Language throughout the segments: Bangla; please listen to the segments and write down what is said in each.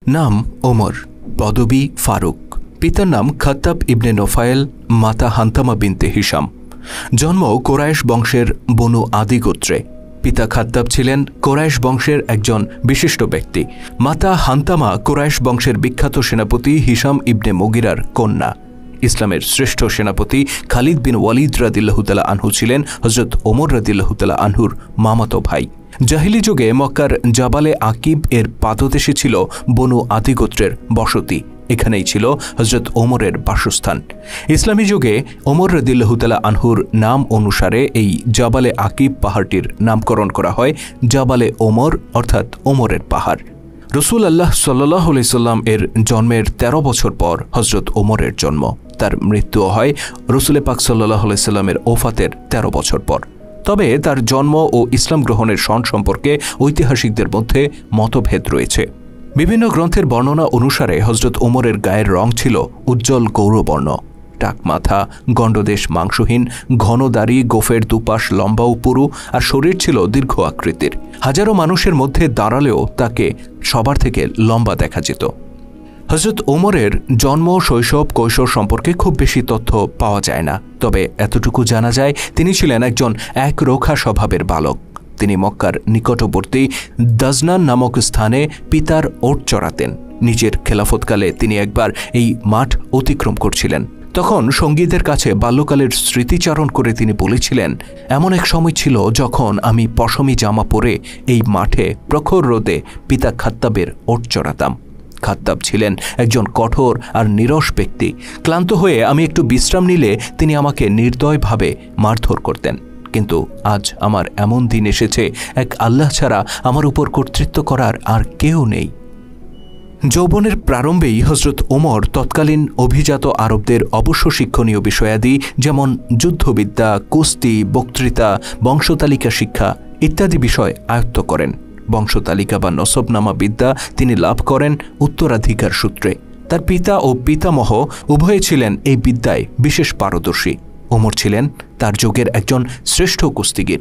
নাম ওমর, পদবী ফারুক। পিতার নাম খাত্তাব ইবনে নোফায়েল, মাতা হান্তামা বিনতে হিশাম। জন্ম কোরাইশ বংশের বনু আদি গোত্রে। পিতা খাত্তাব ছিলেন কোরাইশ বংশের একজন বিশিষ্ট ব্যক্তি। মাতা হান্তামা কোরাইশ বংশের বিখ্যাত সেনাপতি হিশাম ইবনে মুগিরার কন্যা। ইসলামের শ্রেষ্ঠ সেনাপতি খালিদ বিন ওয়ালিদ রাদিয়াল্লাহু তাআলা আনহু ছিলেন হযরত ওমর রাদিয়াল্লাহু তাআলা আনহুর মামাতো ভাই। জাহিলি যুগে মক্কার জাবালে আকিব এর পাদদেশে ছিল বনু আদি গোত্রের বসতি। এখানেই ছিল হযরত ওমরের বাসস্থান। ইসলামী যুগে ওমর রাদিয়াল্লাহু তাআলা আনহুর নাম অনুসারে এই জাবালে আকিব পাহাড়টির নামকরণ করা হয় জাবালে ওমর, অর্থাৎ ওমরের পাহাড়। রসুল আল্লাহ সাল্লাল্লাহু আলাইহি সাল্লাম এর জন্মের ১৩ বছর পর হযরত ওমরের জন্ম। তার মৃত্যুও হয় রসুল পাক সাল্লাল্লাহু আলাইহি সাল্লামের ওফাতের ১৩ বছর পর। তবে তার জন্ম ও ইসলাম গ্রহণের সন সম্পর্কে ঐতিহাসিকদের মধ্যে মতভেদ রয়েছে। বিভিন্ন গ্রন্থের বর্ণনা অনুসারে হযরত ওমরের গায়ের রং ছিল উজ্জ্বল গৌরবর্ণ। টাক মাথা, গণ্ডদেশ মাংসহীন, ঘন দাড়ি, গোফের দুপাশ লম্বা ও পুরু, আর শরীর ছিল দীর্ঘ আকৃতির। হাজারো মানুষের মধ্যে দাঁড়ালেও তাকে সবার থেকে লম্বা দেখা যেত। হযরত ওমরের জন্ম, শৈশব, কৈশোর সম্পর্কে খুব বেশি তথ্য পাওয়া যায় না। তবে এতটুকু জানা যায় তিনি ছিলেন একজন একরোখা স্বভাবের বালক। তিনি মক্কার নিকটবর্তী দাজনান নামক স্থানে পিতার ওট চড়াতেন। নিজের খেলাফতকালে তিনি একবার এই মাঠ অতিক্রম করছিলেন। তখন সঙ্গীদের কাছে বাল্যকালের স্মৃতিচারণ করে তিনি বলেছিলেন, এমন এক সময় ছিল যখন আমি পশমি জামা পরে এই মাঠে প্রখর রোদে পিতা খাত্তাবের ওট চড়াতাম। খাত্তাব ছিলেন একজন কঠোর আর নিরস ব্যক্তি। ক্লান্ত হয়ে আমি একটু বিশ্রাম নিলে তিনি আমাকে নির্দয়ভাবে মারধর করতেন। কিন্তু আজ আমার এমন দিন এসেছে, এক আল্লাহ ছাড়া আমার উপর কর্তৃত্ব করার আর কেউ নেই। যৌবনের প্রারম্ভেই হযরত ওমর তৎকালীন অভিজাত আরবদের অবশ্য শিক্ষণীয় বিষয়াদি যেমন যুদ্ধবিদ্যা, কুস্তি, বক্তৃতা, বংশতালিকা শিক্ষা ইত্যাদি বিষয় আয়ত্ত করেন। বংশতালিকা বা নসবনামা বিদ্যা তিনি লাভ করেন উত্তরাধিকার সূত্রে। তার পিতা ও পিতামহ উভয়ে ছিলেন এই বিদ্যায় বিশেষ পারদর্শী। ওমর ছিলেন তার যুগের একজন শ্রেষ্ঠ কুস্তিগীর।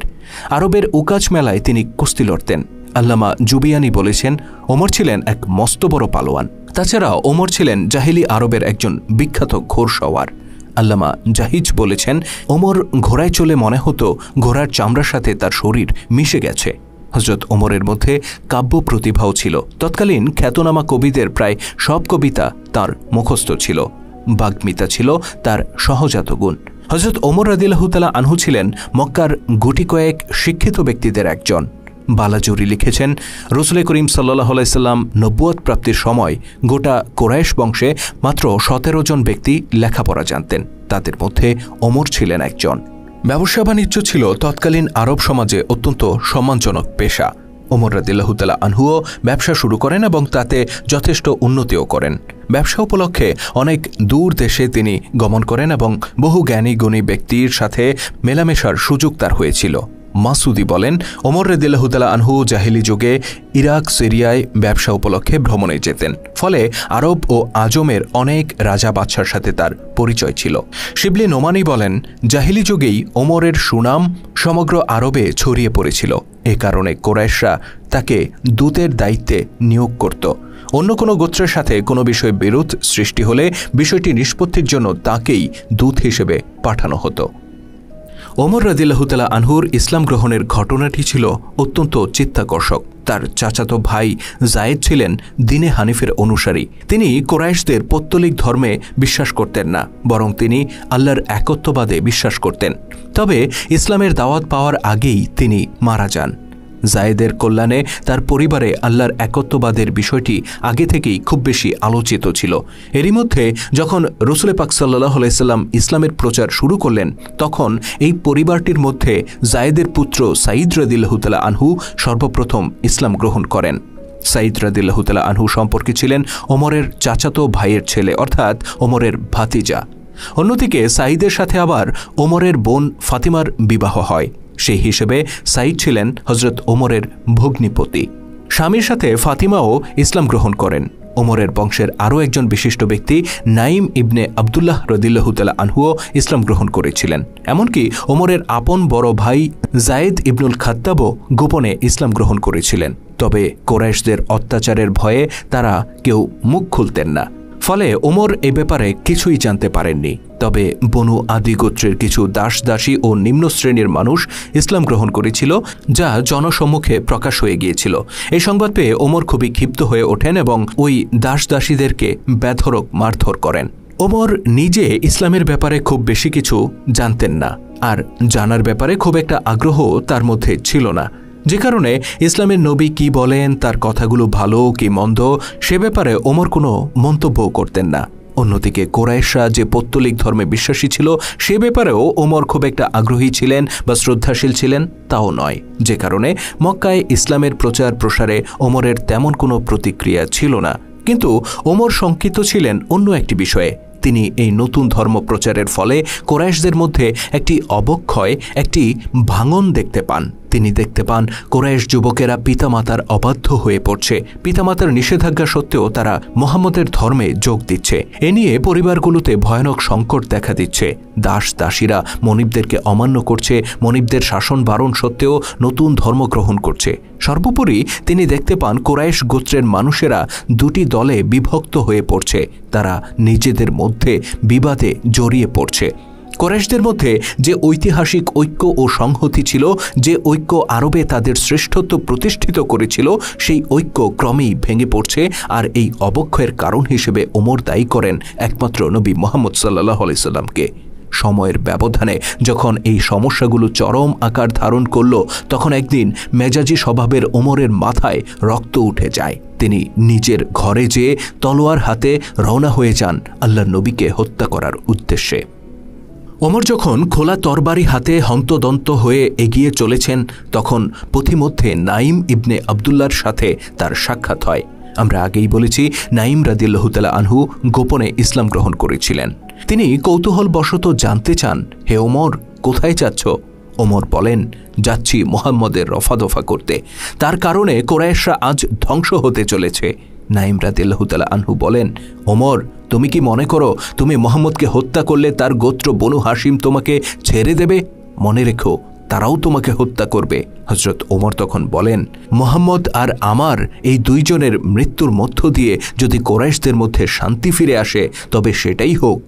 আরবের উকাজ মেলায় তিনি কুস্তি লড়তেন। আল্লামা জুবিয়ানি বলেছেন, ওমর ছিলেন এক মস্ত বড় পালোয়ান। তাছাড়া ওমর ছিলেন জাহিলি আরবের একজন বিখ্যাত ঘোড়সওয়ার। আল্লামা জাহিজ বলেছেন, ওমর ঘোড়ায় চলে মনে হতো ঘোড়ার চামড়ার সাথে তার শরীর মিশে গেছে। হযরত ওমরের মধ্যে কাব্য প্রতিভাও ছিল। তৎকালীন খ্যাতনামা কবিদের প্রায় সব কবিতা তার মুখস্থ ছিল। বাগ্মিতা ছিল তার সহজাত গুণ। হযরত ওমর রাদিয়াল্লাহু তাআলা আনহু ছিলেন মক্কার গুটি কয়েক শিক্ষিত ব্যক্তিদের একজন। বালাজুরি লিখেছেন, রাসূল করিম সাল্লাল্লাহু আলাইহি সাল্লাম নবুয়ত প্রাপ্তির সময় গোটা কোরাইশ বংশে মাত্র ১৭ জন ব্যক্তি লেখাপড়া জানতেন। তাদের মধ্যে ওমর ছিলেন একজন। ব্যবসা বাণিজ্য ছিল তৎকালীন আরব সমাজে অত্যন্ত সম্মানজনক পেশা। ওমর রাদিয়াল্লাহু তাআলা আনহুও ব্যবসা শুরু করেন এবং তাতে যথেষ্ট উন্নতিও করেন। ব্যবসা উপলক্ষে অনেক দূর দেশে তিনি গমন করেন এবং বহু জ্ঞানী গুণী ব্যক্তির সাথে মেলামেশার সুযোগ তার হয়েছিল। মাসুদি বলেন, ওমর রাদিয়াল্লাহু তাআলা আনহু জাহিলি যুগে ইরাক, সিরিয়ায় ব্যবসা উপলক্ষে ভ্রমণে যেতেন। ফলে আরব ও আজমের অনেক রাজা বাদশার সাথে তার পরিচয় ছিল। শিবলি নোমানি বলেন, জাহিলি যুগেই ওমরের সুনাম সমগ্র আরবে ছড়িয়ে পড়েছিল। এ কারণে কোরাইশরা তাকে দূতের দায়িত্বে নিয়োগ করত। অন্য কোনো গোত্রের সাথে কোনো বিষয়ে বিরোধ সৃষ্টি হলে বিষয়টি নিষ্পত্তির জন্য তাকেই দূত হিসেবে পাঠানো হতো। ওমর রাদিয়াল্লাহু তাআলা আনহুর ইসলাম গ্রহণের ঘটনাটি ছিল অত্যন্ত চিত্তাকর্ষক। তার চাচাতো ভাই যায়েদ ছিলেন দ্বীনে হানিফের অনুসারী। তিনি কোরাইশদের পৌত্তলিক ধর্মে বিশ্বাস করতেন না, বরং তিনি আল্লাহর একত্ববাদে বিশ্বাস করতেন। তবে ইসলামের দাওয়াত পাওয়ার আগেই তিনি মারা যান। যায়েদের কল্যাণে তার পরিবারে আল্লাহর একত্ববাদের বিষয়টি আগে থেকেই খুব বেশি আলোচিত ছিল। এরই মধ্যে যখন রাসূল পাক সাল্লাল্লাহু আলাইহি সাল্লাম ইসলামের প্রচার শুরু করলেন, তখন এই পরিবারটির মধ্যে যায়েদের পুত্র সাঈদ রাদিয়াল্লাহু তাআলা আনহু সর্বপ্রথম ইসলাম গ্রহণ করেন। সাঈদ রাদিয়াল্লাহু তাআলা আনহু সম্পর্কে ছিলেন ওমরের চাচাতো ভাইয়ের ছেলে, অর্থাৎ ওমরের ভাতিজা। অন্যদিকে সাঈদের সাথে আবার ওমরের বোন ফাতিমার বিবাহ হয়। সেই হিসেবে সাঈদ ছিলেন হযরত ওমরের ভগ্নিপতি। স্বামীর সাথে ফাতিমাও ইসলাম গ্রহণ করেন। ওমরের বংশের আরও একজন বিশিষ্ট ব্যক্তি নাইম ইবনে আবদুল্লাহ রাদিয়াল্লাহু তাআলা আনহুও ইসলাম গ্রহণ করেছিলেন। এমনকি ওমরের আপন বড় ভাই যায়েদ ইবনুল খাত্তাবও গোপনে ইসলাম গ্রহণ করেছিলেন। তবে কুরাইশদের অত্যাচারের ভয়ে তারা কেউ মুখ খুলতেন না। ফলে ওমর এ ব্যাপারে কিছুই জানতে পারেননি। তবে বনু আদি গোত্রের কিছু দাসদাসী ও নিম্ন শ্রেণীর মানুষ ইসলাম গ্রহণ করেছিল, যা জনসম্মুখে প্রকাশ হয়ে গিয়েছিল। এই সংবাদ পেয়ে ওমর খুবই ক্ষিপ্ত হয়ে ওঠেন এবং ওই দাসদাসীদেরকে বেধড়ক মারধর করেন। ওমর নিজে ইসলামের ব্যাপারে খুব বেশি কিছু জানতেন না, আর জানার ব্যাপারে খুব একটা আগ্রহ তার মধ্যে ছিল না, যে কারণে ইসলামের নবী কি বলেন, তার কথাগুলো ভালো কি মন্দ, সে ব্যাপারে ওমর কোনো মন্তব্য করতেন না। অন্যদিকে কুরাইশরা যে পৌত্তলিক ধর্মে বিশ্বাসী ছিল, সে ব্যাপারেও ওমর খুব একটা আগ্রহী ছিলেন বা শ্রদ্ধাশীল ছিলেন তাও নয়, যে কারণে মক্কায় ইসলামের প্রচার প্রসারে ওমরের তেমন কোনো প্রতিক্রিয়া ছিল না। কিন্তু ওমর শঙ্কিত ছিলেন অন্য একটি বিষয়ে। তিনি এই নতুন ধর্ম প্রচারের ফলে কুরাইশদের মধ্যে একটি অবক্ষয়, একটি ভাঙন দেখতে পান। তিনি দেখতে পান কুরাইশ যুবকেরা পিতামাতার অবাধ্য হয়ে পড়ছে। পিতামাতার নিষেধাজ্ঞা সত্ত্বেও তারা মুহাম্মদের ধর্মে যোগ দিচ্ছে। এ নিয়ে পরিবারগুলোতে ভয়ানক সংকট দেখা দিচ্ছে। দাস দাসীরা মনিবদেরকে অমান্য করছে, মনিবদের শাসন বারণ সত্ত্বেও নতুন ধর্ম গ্রহণ করছে। সর্বোপরি তিনি দেখতে পান কুরাইশ গোত্রের মানুষেরা দুটি দলে বিভক্ত হয়ে পড়ছে। তারা নিজেদের মধ্যে বিবাদে জড়িয়ে পড়ছে। কুরাইশদের মধ্যে যে ঐতিহাসিক ঐক্য ও সংহতি ছিল, যে ঐক্য আরবে তাদের শ্রেষ্ঠত্ব প্রতিষ্ঠিত করেছিল, সেই ঐক্য ক্রমেই ভেঙে পড়ছে। আর এই অবক্ষয়ের কারণ হিসেবে ওমর দায়ী করেন একমাত্র নবী মুহাম্মদ সাল্লাল্লাহু আলাইহি সাল্লামকে। সময়ের ব্যবধানে যখন এই সমস্যাগুলো চরম আকার ধারণ করল, তখন একদিন মেজাজি স্বভাবের ওমরের মাথায় রক্ত উঠে যায়। তিনি নিজের ঘরে যেয়ে তলোয়ার হাতে রওনা হয়ে যান আল্লাহর নবীকে হত্যা করার উদ্দেশ্যে। ওমর যখন খোলা তরবারি হাতে হন্তদন্ত হয়ে এগিয়ে চলেছেন, তখন পথিমধ্যে নাইম ইবনে আবদুল্লাহর সাথে তার সাক্ষাৎ হয়। আমরা আগেই বলেছি, নাইম রাদিয়াল্লাহু তাআলা আনহু গোপনে ইসলাম গ্রহণ করেছিলেন। তিনি কৌতূহলবশত জানতে চান, হে ওমর, কোথায় যাচ্ছ? ওমর বলেন, যাচ্ছি মুহাম্মদের রফাদফা করতে। তার কারণে কুরাইশরা আজ ধ্বংস হতে চলেছে। নাইম রাদিয়াল্লাহু তাআলা আনহু বলেন, ওমর, তুমি কি মনে করো তুমি মুহাম্মদকে হত্যা করলে তার গোত্র বনু হাশিম তোমাকে ছেড়ে দেবে? মনে রেখো, তারাও তোমাকে হত্যা করবে। হযরত ওমর তখন বলেন, মুহাম্মদ আর আমার এই দুইজনের মৃত্যুর মধ্য দিয়ে যদি কুরাইশদের মধ্যে শান্তি ফিরে আসে, তবে সেটাই হোক।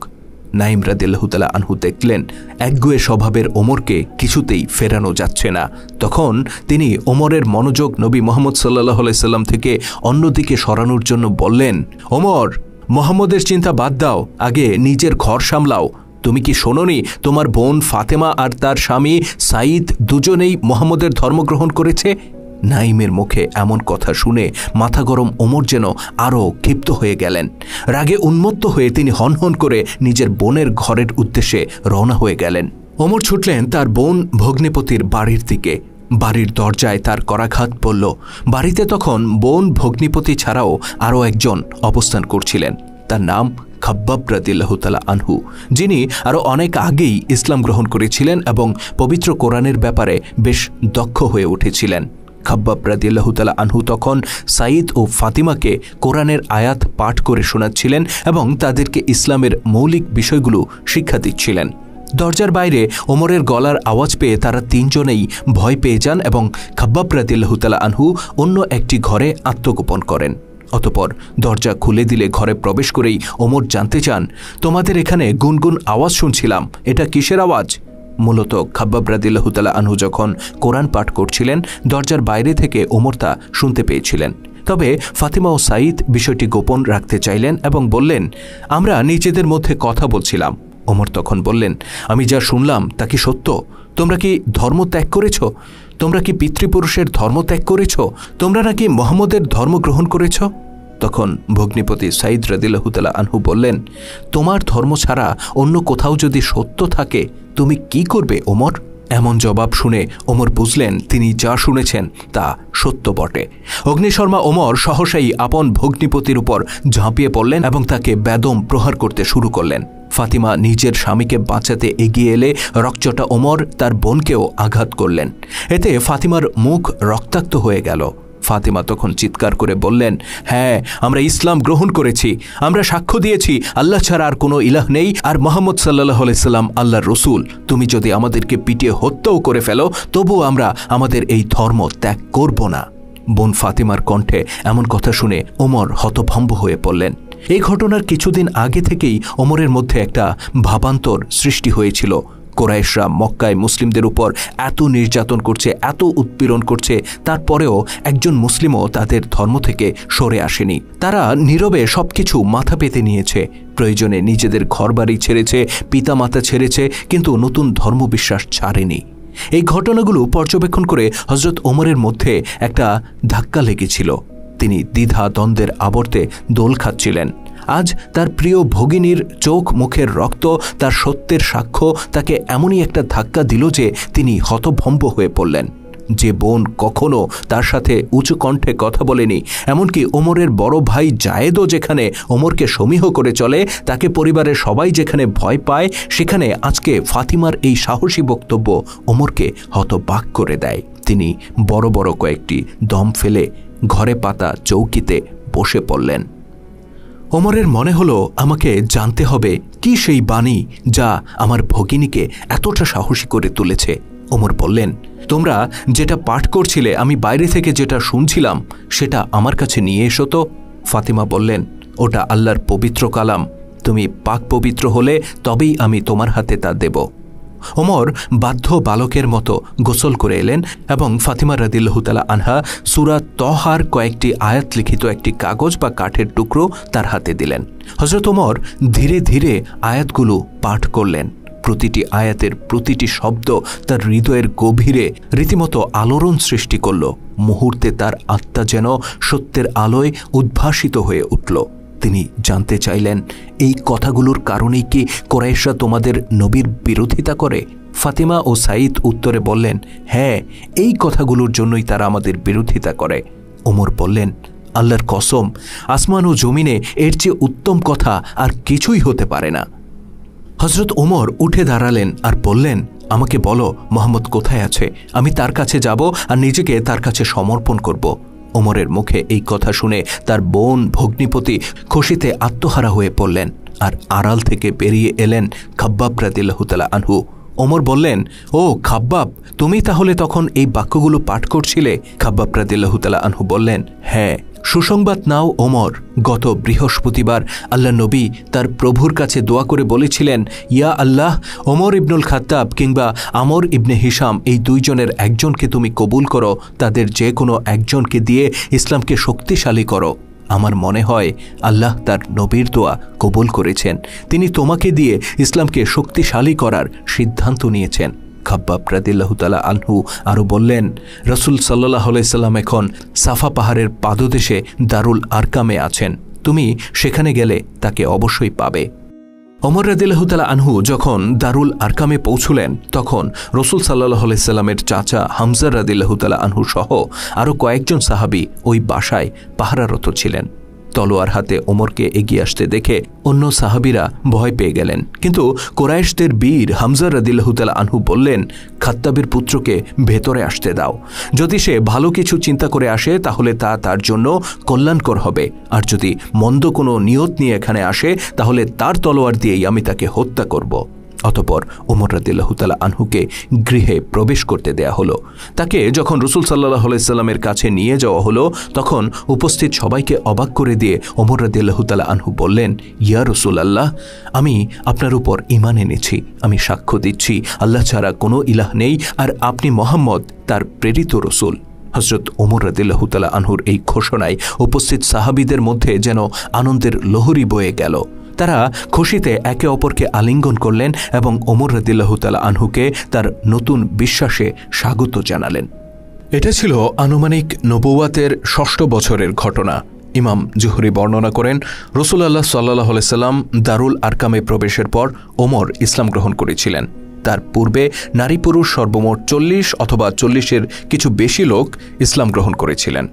নাইম রাদিয়াল্লাহু তাআলা আনহু দেখলেন একগুঁয়ে স্বভাবের ওমরকে কিছুতেই ফেরানো যাচ্ছে না। তখন তিনি ওমরের মনোযোগ নবী মুহাম্মদ সাল্লাল্লাহু আলাইহি সাল্লাম থেকে অন্যদিকে সরানোর জন্য বললেন, ওমর, মুহাম্মদের চিন্তা বাদ দাও, আগে নিজের ঘর সামলাও। তুমি কি শোনোনি তোমার বোন ফাতেমা আর তার স্বামী সাঈদ দুজনেই মুহাম্মদের ধর্মগ্রহণ করেছে? নাইমের মুখে এমন কথা শুনে মাথা গরম ওমর যেন আরও ক্ষিপ্ত হয়ে গেলেন। রাগে উন্মত্ত হয়ে তিনি হনহন করে নিজের বোনের ঘরের উদ্দেশ্যে রওনা হয়ে গেলেন। ওমর ছুটলেন তার বোন ভগ্নিপতির বাড়ির দিকে। বাড়ির দরজায় তার করাঘাত পড়ল। বাড়িতে তখন বোন ভগ্নিপতি ছাড়াও আরও একজন অবস্থান করছিলেন। তার নাম খাব্বাব রাদিয়াল্লাহু তাআলা আনহু, যিনি আরও অনেক আগেই ইসলাম গ্রহণ করেছিলেন এবং পবিত্র কোরআনের ব্যাপারে বেশ দক্ষ হয়ে উঠেছিলেন। খাব্বাব রাদিয়াল্লাহু তাআলা আনহু তখন সাঈদ ও ফাতিমাকে কোরআনের আয়াত পাঠ করে শোনাচ্ছিলেন এবং তাদেরকে ইসলামের মৌলিক বিষয়গুলো শিক্ষা দিচ্ছিলেন। দরজার বাইরে ওমরের গলার আওয়াজ পেয়ে তারা তিনজনেই ভয় পেয়ে যান এবং খাব্বাব রাদিয়াল্লাহু তাআলা আনহু অন্য একটি ঘরে আত্মগোপন করেন। অতঃপর দরজা খুলে দিলে ঘরে প্রবেশ করেই ওমর জানতে চান, তোমাদের এখানে গুনগুন আওয়াজ শুনছিলাম, এটা কিসের আওয়াজ? মূলত খাব্বাব রাদিয়াল্লাহু তাআলা আনহু যখন কোরআন পাঠ করছিলেন, দরজার বাইরে থেকে ওমর তা শুনতে পেয়েছিলেন। তবে ফাতিমা ও সাঈদ বিষয়টি গোপন রাখতে চাইলেন এবং বললেন, আমরা নিজেদের মধ্যে কথা বলছিলাম। ওমর তখন বললেন, আমি যা শুনলাম তা কি সত্য? তোমরা কি ধর্ম ত্যাগ করেছ? তোমরা কি পিতৃপুরুষের ধর্ম ত্যাগ করেছ? তোমরা নাকি মুহাম্মদের ধর্ম গ্রহণ করেছ? তখন ভগ্নিপতি সাঈদ রাদিয়াল্লাহু তাআলা আনহু বললেন, তোমার ধর্ম ছাড়া অন্য কোথাও যদি সত্য থাকে, তুমি কি করবে ওমর? এমন জবাব শুনে ওমর বুঝলেন তিনি যা শুনেছেন তা সত্য বটে। অগ্নিশর্মা ওমর সহসাই আপন ভগ্নিপতির উপর ঝাঁপিয়ে পড়লেন এবং তাকে বেদম প্রহার করতে শুরু করলেন। ফাতিমা নিজের স্বামীকে বাঁচাতে এগিয়ে এলে রকচটা ওমর তার বোনকেও আঘাত করলেন। এতে ফাতিমার মুখ রক্তাক্ত হয়ে গেল। ফাতিমা তখন চিৎকার করে বললেন, হ্যাঁ, আমরা ইসলাম গ্রহণ করেছি। আমরা সাক্ষ্য দিয়েছি আল্লাহ ছাড়া আর কোনো ইলাহ নেই, আর মুহাম্মদ সাল্লাল্লাহু আলাইহি সাল্লাম আল্লাহর রসুল। তুমি যদি আমাদেরকে পিটিয়ে হত্যাও করে ফেলো, তবুও আমরা আমাদের এই ধর্ম ত্যাগ করব না। বোন ফাতিমার কণ্ঠে এমন কথা শুনে ওমর হতভম্ব হয়ে পড়লেন। এই ঘটনার কিছুদিন আগে থেকেই ওমরের মধ্যে একটা ভাবান্তর সৃষ্টি হয়েছিল। কুরাইশরা মক্কায় মুসলিমদের উপর এত নির্যাতন করছে, এত উৎপীড়ন করছে, তারপরেও একজন মুসলিমও তাদের ধর্ম থেকে সরে আসেনি। তারা নীরবে সবকিছু মাথা পেতে নিয়েছে। প্রয়োজনে নিজেদের ঘরবাড়ি ছেড়েছে, পিতামাতা ছেড়েছে, কিন্তু নতুন ধর্মবিশ্বাস ছাড়েনি। এই ঘটনাগুলো পর্যবেক্ষণ করে হযরত ওমরের মধ্যে একটা ধাক্কা লেগেছিল। তিনি দ্বিধা দ্বন্দ্বের আবর্তে দোল খাচ্ছিলেন। আজ তার প্রিয় ভগিনীর চোখ মুখের রক্ত, তার সত্যের সাক্ষ্য তাকে এমনই একটা ধাক্কা দিল যে তিনি হতভম্ব হয়ে পড়লেন। যে বোন কখনো তার সাথে উঁচু কণ্ঠে কথা বলেনি, এমনকি ওমরের বড় ভাই জায়েদও যেখানে ওমরকে সমীহ করে চলে, তাকে পরিবারের সবাই যেখানে ভয় পায়, সেখানে আজকে ফাতিমার এই সাহসী বক্তব্য ওমরকে হতবাক করে দেয়। তিনি বড় বড় কয়েকটি দম ফেলে ঘরে পাতা চৌকিতে বসে পড়লেন। ওমরের মনে হলো, আমাকে জানতে হবে কি সেই বাণী যা আমার ভগিনীকে এতটা সাহসী করে তুলেছে। ওমর বললেন, তোমরা যেটা পাঠ করছিলে, আমি বাইরে থেকে যেটা শুনছিলাম, সেটা আমার কাছে নিয়ে এসো তো। ফাতিমা বললেন, ওটা আল্লাহর পবিত্র কালাম। তুমি পাক পবিত্র হলে তবেই আমি তোমার হাতে তা দেব। ওমর বাধ্য বালকের মতো গোসল করে এলেন এবং ফাতিমা রাদিয়াল্লাহু তাআলা আনহা সূরা তহার কয়েকটি আয়াত লিখিত একটি কাগজ বা কাঠের টুকরো তার হাতে দিলেন। হযরত ওমর ধীরে ধীরে আয়াতগুলো পাঠ করলেন। প্রতিটি আয়াতের প্রতিটি শব্দ তার হৃদয়ের গভীরে রীতিমতো আলোড়ন সৃষ্টি করল। মুহূর্তে তার আত্মা যেন সত্যের আলোয় উদ্ভাসিত হয়ে উঠল। তিনি জানতে চাইলেন, এই কথাগুলোর কারণেই কি কুরাইশরা তোমাদের নবীর বিরোধিতা করে? ফাতিমা ও সাঈদ উত্তরে বললেন, হ্যাঁ, এই কথাগুলোর জন্যই তারা আমাদের বিরোধিতা করে। ওমর বললেন, আল্লাহর কসম, আসমান ও জমিনে এর চেয়ে উত্তম কথা আর কিছুই হতে পারে না। হযরত ওমর উঠে দাঁড়ালেন আর বললেন, আমাকে বলো মুহাম্মদ কোথায় আছে, আমি তার কাছে যাব আর নিজেকে তার কাছে সমর্পণ করব। ওমরের মুখে এই কথা শুনে তার বোন ভগ্নিপতি খুশিতে আত্মহারা হয়ে পড়লেন আর আড়াল থেকে বেরিয়ে এলেন খাব্বাব রাদিয়াল্লাহু তাআলা আনহু। ওমর বললেন, ও খাব্বাব, তুমি তাহলে তখন এই বাক্যগুলো পাঠ করছিলে? খাব্বাব রাদিয়াল্লাহু তাআলা আনহু বললেন, হ্যাঁ। সুসংবাদ নাও ওমর, গত বৃহস্পতিবার আল্লাহ নবী তার প্রভুর কাছে দোয়া করে বলেছিলেন, ইয়া আল্লাহ, ওমর ইবনুল খাত্তাব কিংবা আমর ইবনে হিশাম, এই দুইজনের একজনকে তুমি কবুল করো, তাদের যে কোনো একজনকে দিয়ে ইসলামকে শক্তিশালী করো। আমার মনে হয় আল্লাহ তার নবীর দোয়া কবুল করেছেন। তিনি তোমাকে দিয়ে ইসলামকে শক্তিশালী করার সিদ্ধান্ত নিয়েছেন। খাব্বাব রাদিয়াল্লাহু তাআলা আনহু আরও বললেন, রাসূল সাল্লাল্লাহু আলাইহি সাল্লাম এখন সাফা পাহাড়ের পাদদেশে দারুল আরকামে আছেন। তুমি সেখানে গেলে তাকে অবশ্যই পাবে। ওমর রাদিয়াল্লাহু তাআলা আনহু যখন দারুল আরকামে পৌঁছলেন, তখন রাসূল সাল্লাল্লাহু আলাইহি সাল্লামের চাচা হামজা রাদিয়াল্লাহু তাআলা আনহু সহ আরও কয়েকজন সাহাবী ওই বাসায় পাহারারত ছিলেন। তলোয়ার হাতে ওমরকে এগিয়ে আসতে দেখে অন্য সাহাবীরা ভয় পেয়ে গেলেন, কিন্তু কুরাইশদের বীর হামজা রাদিয়াল্লাহু তাআলা আনহু বললেন, খাত্তাবের পুত্রকে ভেতরে আসতে দাও। যদি সে ভালো কিছু চিন্তা করে আসে তাহলে তা তার জন্য কল্যাণকর হবে, আর যদি মন্দ কোনো নিয়ত নিয়ে এখানে আসে তাহলে তার তলোয়ার দিয়েই আমি তাকে হত্যা করব। অতঃপর ওমর রাদিয়াল্লাহু তাআলা আনহুকে গৃহে প্রবেশ করতে দেয়া হলো। তাকে যখন রাসূল সাল্লাল্লাহু আলাইহি সাল্লামের কাছে নিয়ে যাওয়া হলো, তখন উপস্থিত সবাইকে অবাক করে দিয়ে ওমর রাদিয়াল্লাহু তাআলা আনহু বললেন, ইয়া রাসূলুল্লাহ, আমি আপনার উপর ঈমান এনেছি। আমি সাক্ষ্য দিচ্ছি আল্লাহ ছাড়া কোনো ইলাহ নেই, আর আপনি মুহাম্মদ তার প্রেরিত রাসূল। হযরত ওমর রাদিয়াল্লাহু তাআলা আনহুর এই ঘোষণায় উপস্থিত সাহাবীদের মধ্যে যেন আনন্দের লহরী বয়ে গেল। তারা খুশিতে একে অপরকে আলিঙ্গন করলেন এবং ওমর রাদিয়াল্লাহু তাআলা আনহুকে তার নতুন বিশ্বাসে স্বাগত জানালেন। এটা ছিল আনুমানিক নবুওয়াতের ৬ষ্ঠ বছরের ঘটনা। ইমাম জুহরি বর্ণনা করেন, রাসূলুল্লাহ সাল্লাল্লাহু আলাইহি সাল্লাম দারুল আরকামে প্রবেশের পর ওমর ইসলাম গ্রহণ করেছিলেন। তার পূর্বে নারী পুরুষ সর্বমোট ৪০ অথবা ৪০-এর কিছু বেশি লোক ইসলাম গ্রহণ করেছিলেন।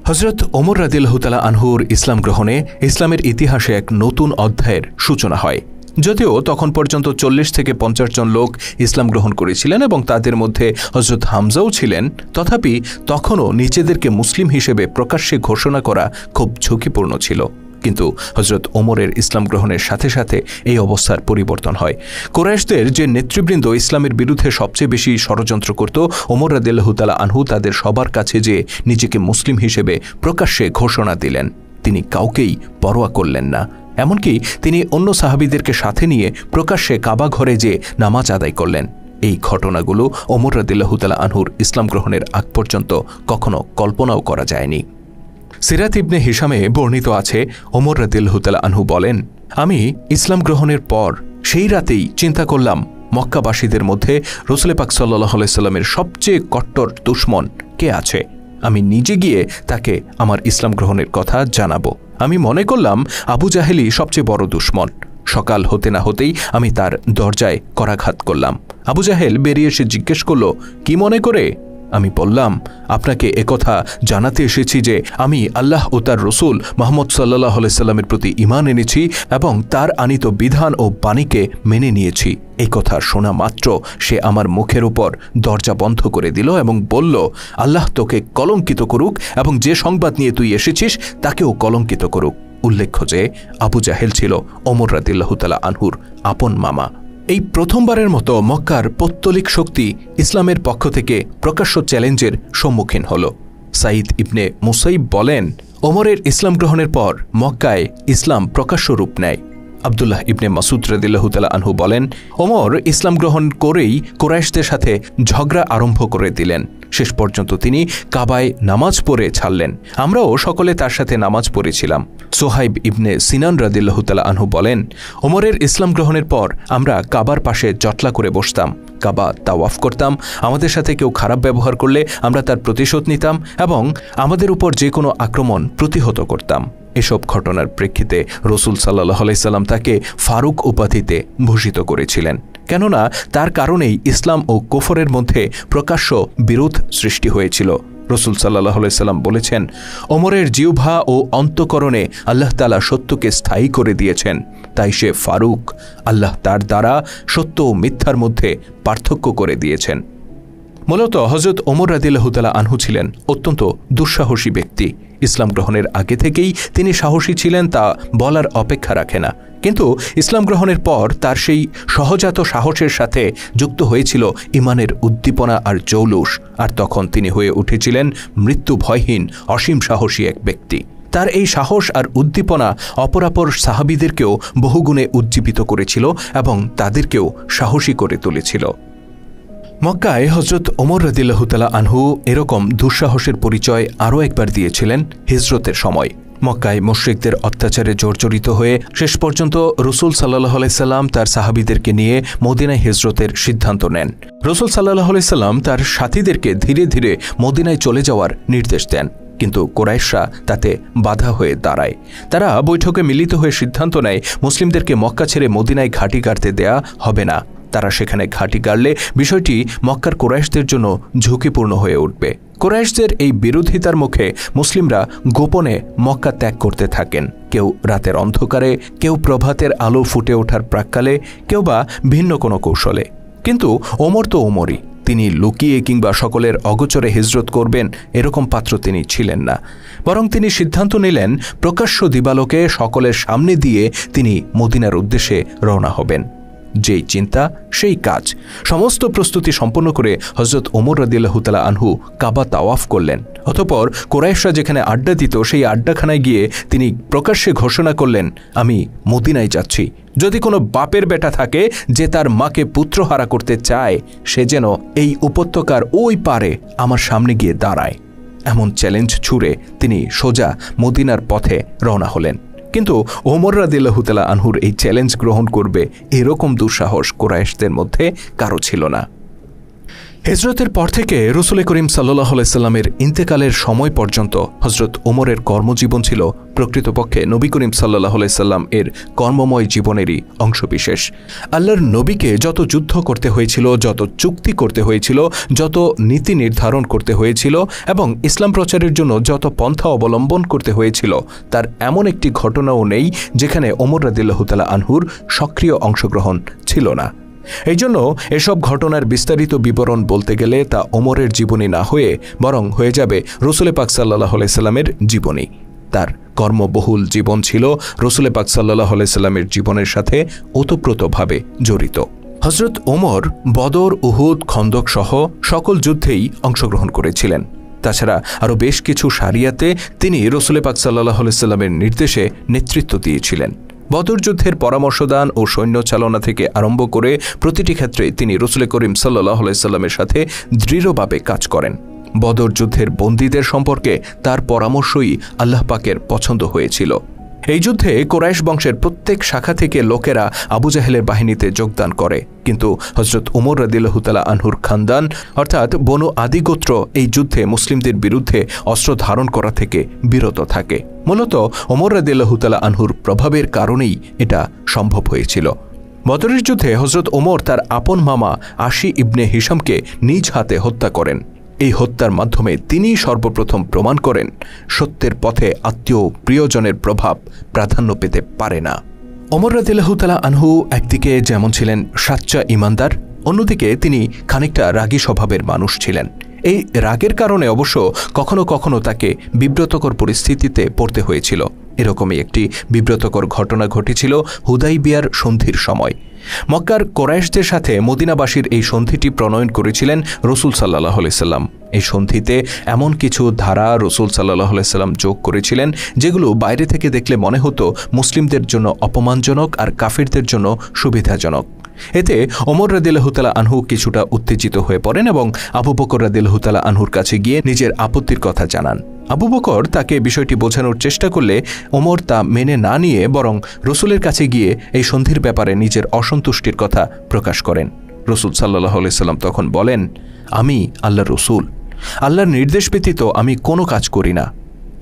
হযরত ওমর রাদিয়াল্লাহু তাআলা আনহুর ইসলাম গ্রহণে ইসলামের ইতিহাসে এক নতুন অধ্যায়ের সূচনা হয়। যদিও তখন পর্যন্ত 40 থেকে 50 জন লোক ইসলাম গ্রহণ করেছিলেন এবং তাদের মধ্যে হযরত হামজাও ছিলেন, তথাপি তখনও নিজেদেরকে মুসলিম হিসেবে প্রকাশ্যে ঘোষণা করা খুব ঝুঁকিপূর্ণ ছিল। কিন্তু হযরত ওমরের ইসলাম গ্রহণের সাথে সাথে এই অবস্থার পরিবর্তন হয়। কুরাইশদের যে নেতৃবৃন্দ ইসলামের বিরুদ্ধে সবচেয়ে বেশি ষড়যন্ত্র করত, ওমর রাদিয়াল্লাহু তাআলা আনহু তাদের সবার কাছে যে নিজেকে মুসলিম হিসেবে প্রকাশ্যে ঘোষণা দিলেন, তিনি কাউকেই পরোয়া করলেন না। এমনকি তিনি অন্য সাহাবীদেরকে সাথে নিয়ে প্রকাশ্যে কাবা ঘরে যে নামাজ আদায় করলেন। এই ঘটনাগুলো ওমর রাদিয়াল্লাহু তাআলা আনহুর ইসলাম গ্রহণের আগ পর্যন্ত কখনো কল্পনাও করা যায়নি। সিরাত ইবনে হিশামে বর্ণিত আছে, ওমর রাদিয়াল্লাহু তাআলা আনহু বলেন, আমি ইসলাম গ্রহণের পর সেই রাতেই চিন্তা করলাম মক্কাবাসীদের মধ্যে রাসূল পাক সাল্লাল্লাহু আলাইহি সাল্লামের সবচেয়ে কট্টর দুশমন কে আছে। আমি নিজে গিয়ে তাকে আমার ইসলাম গ্রহণের কথা জানাবো। আমি মনে করলাম আবু জাহেলই সবচেয়ে বড় দুশমন। সকাল হতে না হতেই আমি তার দরজায় করাঘাত করলাম। আবু জাহেল বেরিয়ে এসে জিজ্ঞেস করল, কি মনে করে? আমি বললাম, আপনাকে একথা জানাতে এসেছি যে আমি আল্লাহ ও তার রসুল মুহাম্মদ সাল্লাল্লাহু আলাইহি সাল্লামের প্রতি ঈমান এনেছি এবং তার আনিত বিধান ও বাণীকে মেনে নিয়েছি। এই কথা শোনা মাত্র সে আমার মুখের উপর দরজা বন্ধ করে দিল এবং বলল, আল্লাহ তোকে কলঙ্কিত করুক এবং যে সংবাদ নিয়ে তুই এসেছিস তাকেও কলঙ্কিত করুক। উল্লেখ্য যে আবু জাহেল ছিল ওমর রাদিয়াল্লাহু তাআলা আনহুর আপন মামা। এই প্রথমবারের মতো মক্কার পৌত্তলিক শক্তি ইসলামের পক্ষ থেকে প্রকাশ্য চ্যালেঞ্জের সম্মুখীন হল। সাঈদ ইবনে মুসাইব বলেন, ওমরের ইসলাম গ্রহণের পর মক্কায় ইসলাম প্রকাশ্য রূপ নেয়। আব্দুল্লাহ ইবনে মাসুদ রাদিয়াল্লাহু তাআলা আনহু বলেন, ওমর ইসলাম গ্রহণ করেই কুরাইশদের সাথে ঝগড়া আরম্ভ করে দিলেন। শেষ পর্যন্ত তিনি কাবায় নামাজ পড়ে ছাড়লেন। আমরাও সকলে তার সাথে নামাজ পড়েছিলাম। সোহাইব ইবনে সিনান রাদিয়াল্লাহু তাআলা আনহু বলেন, ওমরের ইসলাম গ্রহণের পর আমরা কাবার পাশে জটলা করে বসতাম, কাবা তাওয়াফ করতাম। আমাদের সাথে কেউ খারাপ ব্যবহার করলে আমরা তার প্রতিশোধ নিতাম এবং আমাদের উপর যে কোনো আক্রমণ প্রতিহত করতাম। এসব ঘটনার প্রেক্ষিতে রাসূল সাল্লাল্লাহু আলাইহি সাল্লাম তাকে ফারুক উপাধিতে ভূষিত করেছিলেন, কেননা তার কারণেই ইসলাম ও কুফরের মধ্যে প্রকাশ্য বিরোধ সৃষ্টি হয়েছিল। রাসূল সাল্লাল্লাহু আলাইহি সাল্লাম বলেছেন, ওমরের জিহ্বা ও অন্তঃকরণে আল্লাহ তাআলা সত্যকে স্থায়ী করে দিয়েছেন, তাই সে ফারুক। আল্লাহ তার দ্বারা সত্য ও মিথ্যার মধ্যে পার্থক্য করে দিয়েছেন। মূলত হযরত ওমর রাদিয়াল্লাহু তাআলা আনহু ছিলেন অত্যন্ত দুঃসাহসী ব্যক্তি। ইসলাম গ্রহণের আগে থেকেই তিনি সাহসী ছিলেন তা বলার অপেক্ষা রাখে না, কিন্তু ইসলাম গ্রহণের পর তার সেই সহজাত সাহসের সাথে যুক্ত হয়েছিল ঈমানের উদ্দীপনা আর জৌলুস, আর তখন তিনি হয়ে উঠেছিলেন মৃত্যু ভয়হীন অসীম সাহসী এক ব্যক্তি। তার এই সাহস আর উদ্দীপনা অপরাপর সাহাবীদেরকেও বহুগুণে উজ্জীবিত করেছিল এবং তাদেরকেও সাহসী করে তুলেছিল। মক্কায় হযরত ওমর রাদিয়াল্লাহু তাআলা আনহু এরকম দুঃসাহসের পরিচয় আরও একবার দিয়েছিলেন হিজরতের সময়। মক্কায় মুশরিকদের অত্যাচারে জর্জরিত হয়ে শেষ পর্যন্ত রাসূল সাল্লাল্লাহু আলাইহি সাল্লাম তার সাহাবীদেরকে নিয়ে মদিনায় হিজরতের সিদ্ধান্ত নেন। রাসূল সাল্লাল্লাহু আলাইহি সাল্লাম তার সাথীদেরকে ধীরে ধীরে মদিনায় চলে যাওয়ার নির্দেশ দেন, কিন্তু কুরাইশরা তাতে বাধা হয়ে দাঁড়ায়। তারা বৈঠকে মিলিত হয়ে সিদ্ধান্ত নেয় মুসলিমদেরকে মক্কা ছেড়ে মদিনায় ঘাঁটি গাড়তে দেয়া হবে না। তারা সেখানে ঘাঁটি গাড়লে বিষয়টি মক্কার কুরাইশদের জন্য ঝুঁকিপূর্ণ হয়ে উঠবে। কুরাইশদের এই বিরোধিতার মুখে মুসলিমরা গোপনে মক্কা ত্যাগ করতে থাকেন, কেউ রাতের অন্ধকারে, কেউ প্রভাতের আলো ফুটে ওঠার প্রাক্কালে, কেউ বা ভিন্ন কোনো কৌশলে। কিন্তু ওমর তো ওমরই, তিনি লুকিয়ে কিংবা সকলের অগোচরে হিজরত করবেন এরকম পাত্র তিনি ছিলেন না। বরং তিনি সিদ্ধান্ত নিলেন প্রকাশ্য দিবালোকে সকলের সামনে দিয়ে তিনি মদিনার উদ্দেশ্যে রওনা হবেন। যেই চিন্তা সেই কাজ। সমস্ত প্রস্তুতি সম্পন্ন করে হযরত ওমর রাদিয়াল্লাহু তাআলা আনহু কাবা তাওয়াফ করলেন। অতঃপর কুরাইশরা যেখানে আড্ডা দিত সেই আড্ডাখানায় গিয়ে তিনি প্রকাশ্যে ঘোষণা করলেন, আমি মদিনায় যাচ্ছি। যদি কোনো বাপের বেটা থাকে যে তার মাকে পুত্রহারা করতে চায়, সে যেন এই উপত্যকার ওই পারে আমার সামনে গিয়ে দাঁড়ায়। এমন চ্যালেঞ্জ ছুড়ে তিনি সোজা মদিনার পথে রওনা হলেন। কিন্তু ওমর রাদিয়াল্লাহু তাআলা আনহুর এই চ্যালেঞ্জ গ্রহণ করবে এরকম দুঃসাহস কুরাইশদের মধ্যে কারো ছিল না। হিজরতের পর থেকে রসুল করিম সাল্লাল্লাহু আলাইহি সাল্লামের ইন্তেকালের সময় পর্যন্ত হযরত ওমরের কর্মজীবন ছিল প্রকৃতপক্ষে নবী করিম সাল্লাল্লাহু আলাইহি সাল্লাম এর কর্মময় জীবনেরই অংশবিশেষ। আল্লাহর নবীকে যত যুদ্ধ করতে হয়েছিল, যত চুক্তি করতে হয়েছিল, যত নীতি নির্ধারণ করতে হয়েছিল এবং ইসলাম প্রচারের জন্য যত পন্থা অবলম্বন করতে হয়েছিল, তার এমন একটি ঘটনাও নেই যেখানে ওমর রাদিয়াল্লাহু তাআলা আনহুর সক্রিয় অংশগ্রহণ ছিল না। এই জন্য এসব ঘটনার বিস্তারিত বিবরণ বলতে গেলে তা ওমরের জীবনী না হয়ে বরং হয়ে যাবে রসুল পাক সাল্লাল্লাহু আলাইহি সাল্লামের জীবনী। তার কর্মবহুল জীবন ছিল রসুল পাক সাল্লাল্লাহু আলাইহি সাল্লামের জীবনের সাথে ওতপ্রোতভাবে জড়িত। হযরত ওমর বদর, উহুদ, খন্দক সহ সকল যুদ্ধেই অংশগ্রহণ করেছিলেন। তাছাড়া আরও বেশ কিছু সারিয়াতে তিনি রসুল পাক সাল্লাল্লাহু আলাইহি সাল্লামের নির্দেশে নেতৃত্ব দিয়েছিলেন। বদর যুদ্ধের পরামর্শদান ও সৈন্য চালনা থেকে আরম্ভ করে প্রতিটি ক্ষেত্রে তিনি রসুল করিম সাল্লাল্লাহু আলাইহি সাল্লামের সাথে দৃঢ়ভাবে কাজ করেন। বদর যুদ্ধের বন্দীদের সম্পর্কে তার পরামর্শই আল্লাহ পাকের পছন্দ হয়েছিল। এই যুদ্ধে কুরাইশ বংশের প্রত্যেক শাখা থেকে লোকেরা আবু জাহেলের বাহিনীতে যোগদান করে, কিন্তু হযরত ওমর রাদিয়াল্লাহু তাআলা আনহুর খানদান অর্থাৎ বনু আদি গোত্র এই যুদ্ধে মুসলিমদের বিরুদ্ধে অস্ত্র ধারণ করা থেকে বিরত থাকে। মূলত ওমর রাদিয়াল্লাহু তাআলা আনহুর প্রভাবের কারণেই এটা সম্ভব হয়েছিল। বদরের যুদ্ধে হযরত ওমর তার আপন মামা আশি ইবনে হিশামকে নিজ হাতে হত্যা করেন। এই হত্যার মাধ্যমে তিনি সর্বপ্রথম প্রমাণ করেন সত্যের পথে আত্মীয় প্রিয়জনের প্রভাব প্রাধান্য পেতে পারে না। ওমর রাদিয়াল্লাহু তাআলা আনহু একদিকে যেমন ছিলেন সাচ্চা ইমানদার, অন্যদিকে তিনি খানিকটা রাগী স্বভাবের মানুষ ছিলেন। এই রাগের কারণে অবশ্য কখনো কখনো তাকে বিব্রতকর পরিস্থিতিতে পড়তে হয়েছিল। এরকমই একটি বিব্রতকর ঘটনা ঘটেছিল হুদাইবিয়ার সন্ধির সময়। মক্কার কোরাইশদের সাথে মদিনাবাসীর এই সন্ধিটি প্রণয়ন করেছিলেন রসুল সাল্লাল্লাহু আলাইহি সাল্লাম। এই সন্ধিতে এমন কিছু ধারা রসুল সাল্লাল্লাহু আলাইহি সাল্লাম যোগ করেছিলেন যেগুলো বাইরে থেকে দেখলে মনে হতো মুসলিমদের জন্য অপমানজনক আর কাফিরদের জন্য সুবিধাজনক। এতে ওমর রাদিয়াল্লাহু তাআলা আনহু কিছুটা উত্তেজিত হয়ে পড়েন এবং আবু বকর রাদিয়াল্লাহু তাআলা আনহুর কাছে গিয়ে নিজের আপত্তির কথা জানান। আবু বকর তাকে বিষয়টি বোঝানোর চেষ্টা করলে ওমর তা মেনে না নিয়ে বরং রসুলের কাছে গিয়ে এই সন্ধির ব্যাপারে নিজের অসন্তুষ্টির কথা প্রকাশ করেন। রসুল সাল্লাল্লাহু আলাইহি সাল্লাম তখন বলেন, আমি আল্লাহর রসুল, আল্লাহর নির্দেশ ব্যতীত আমি কোনো কাজ করি না।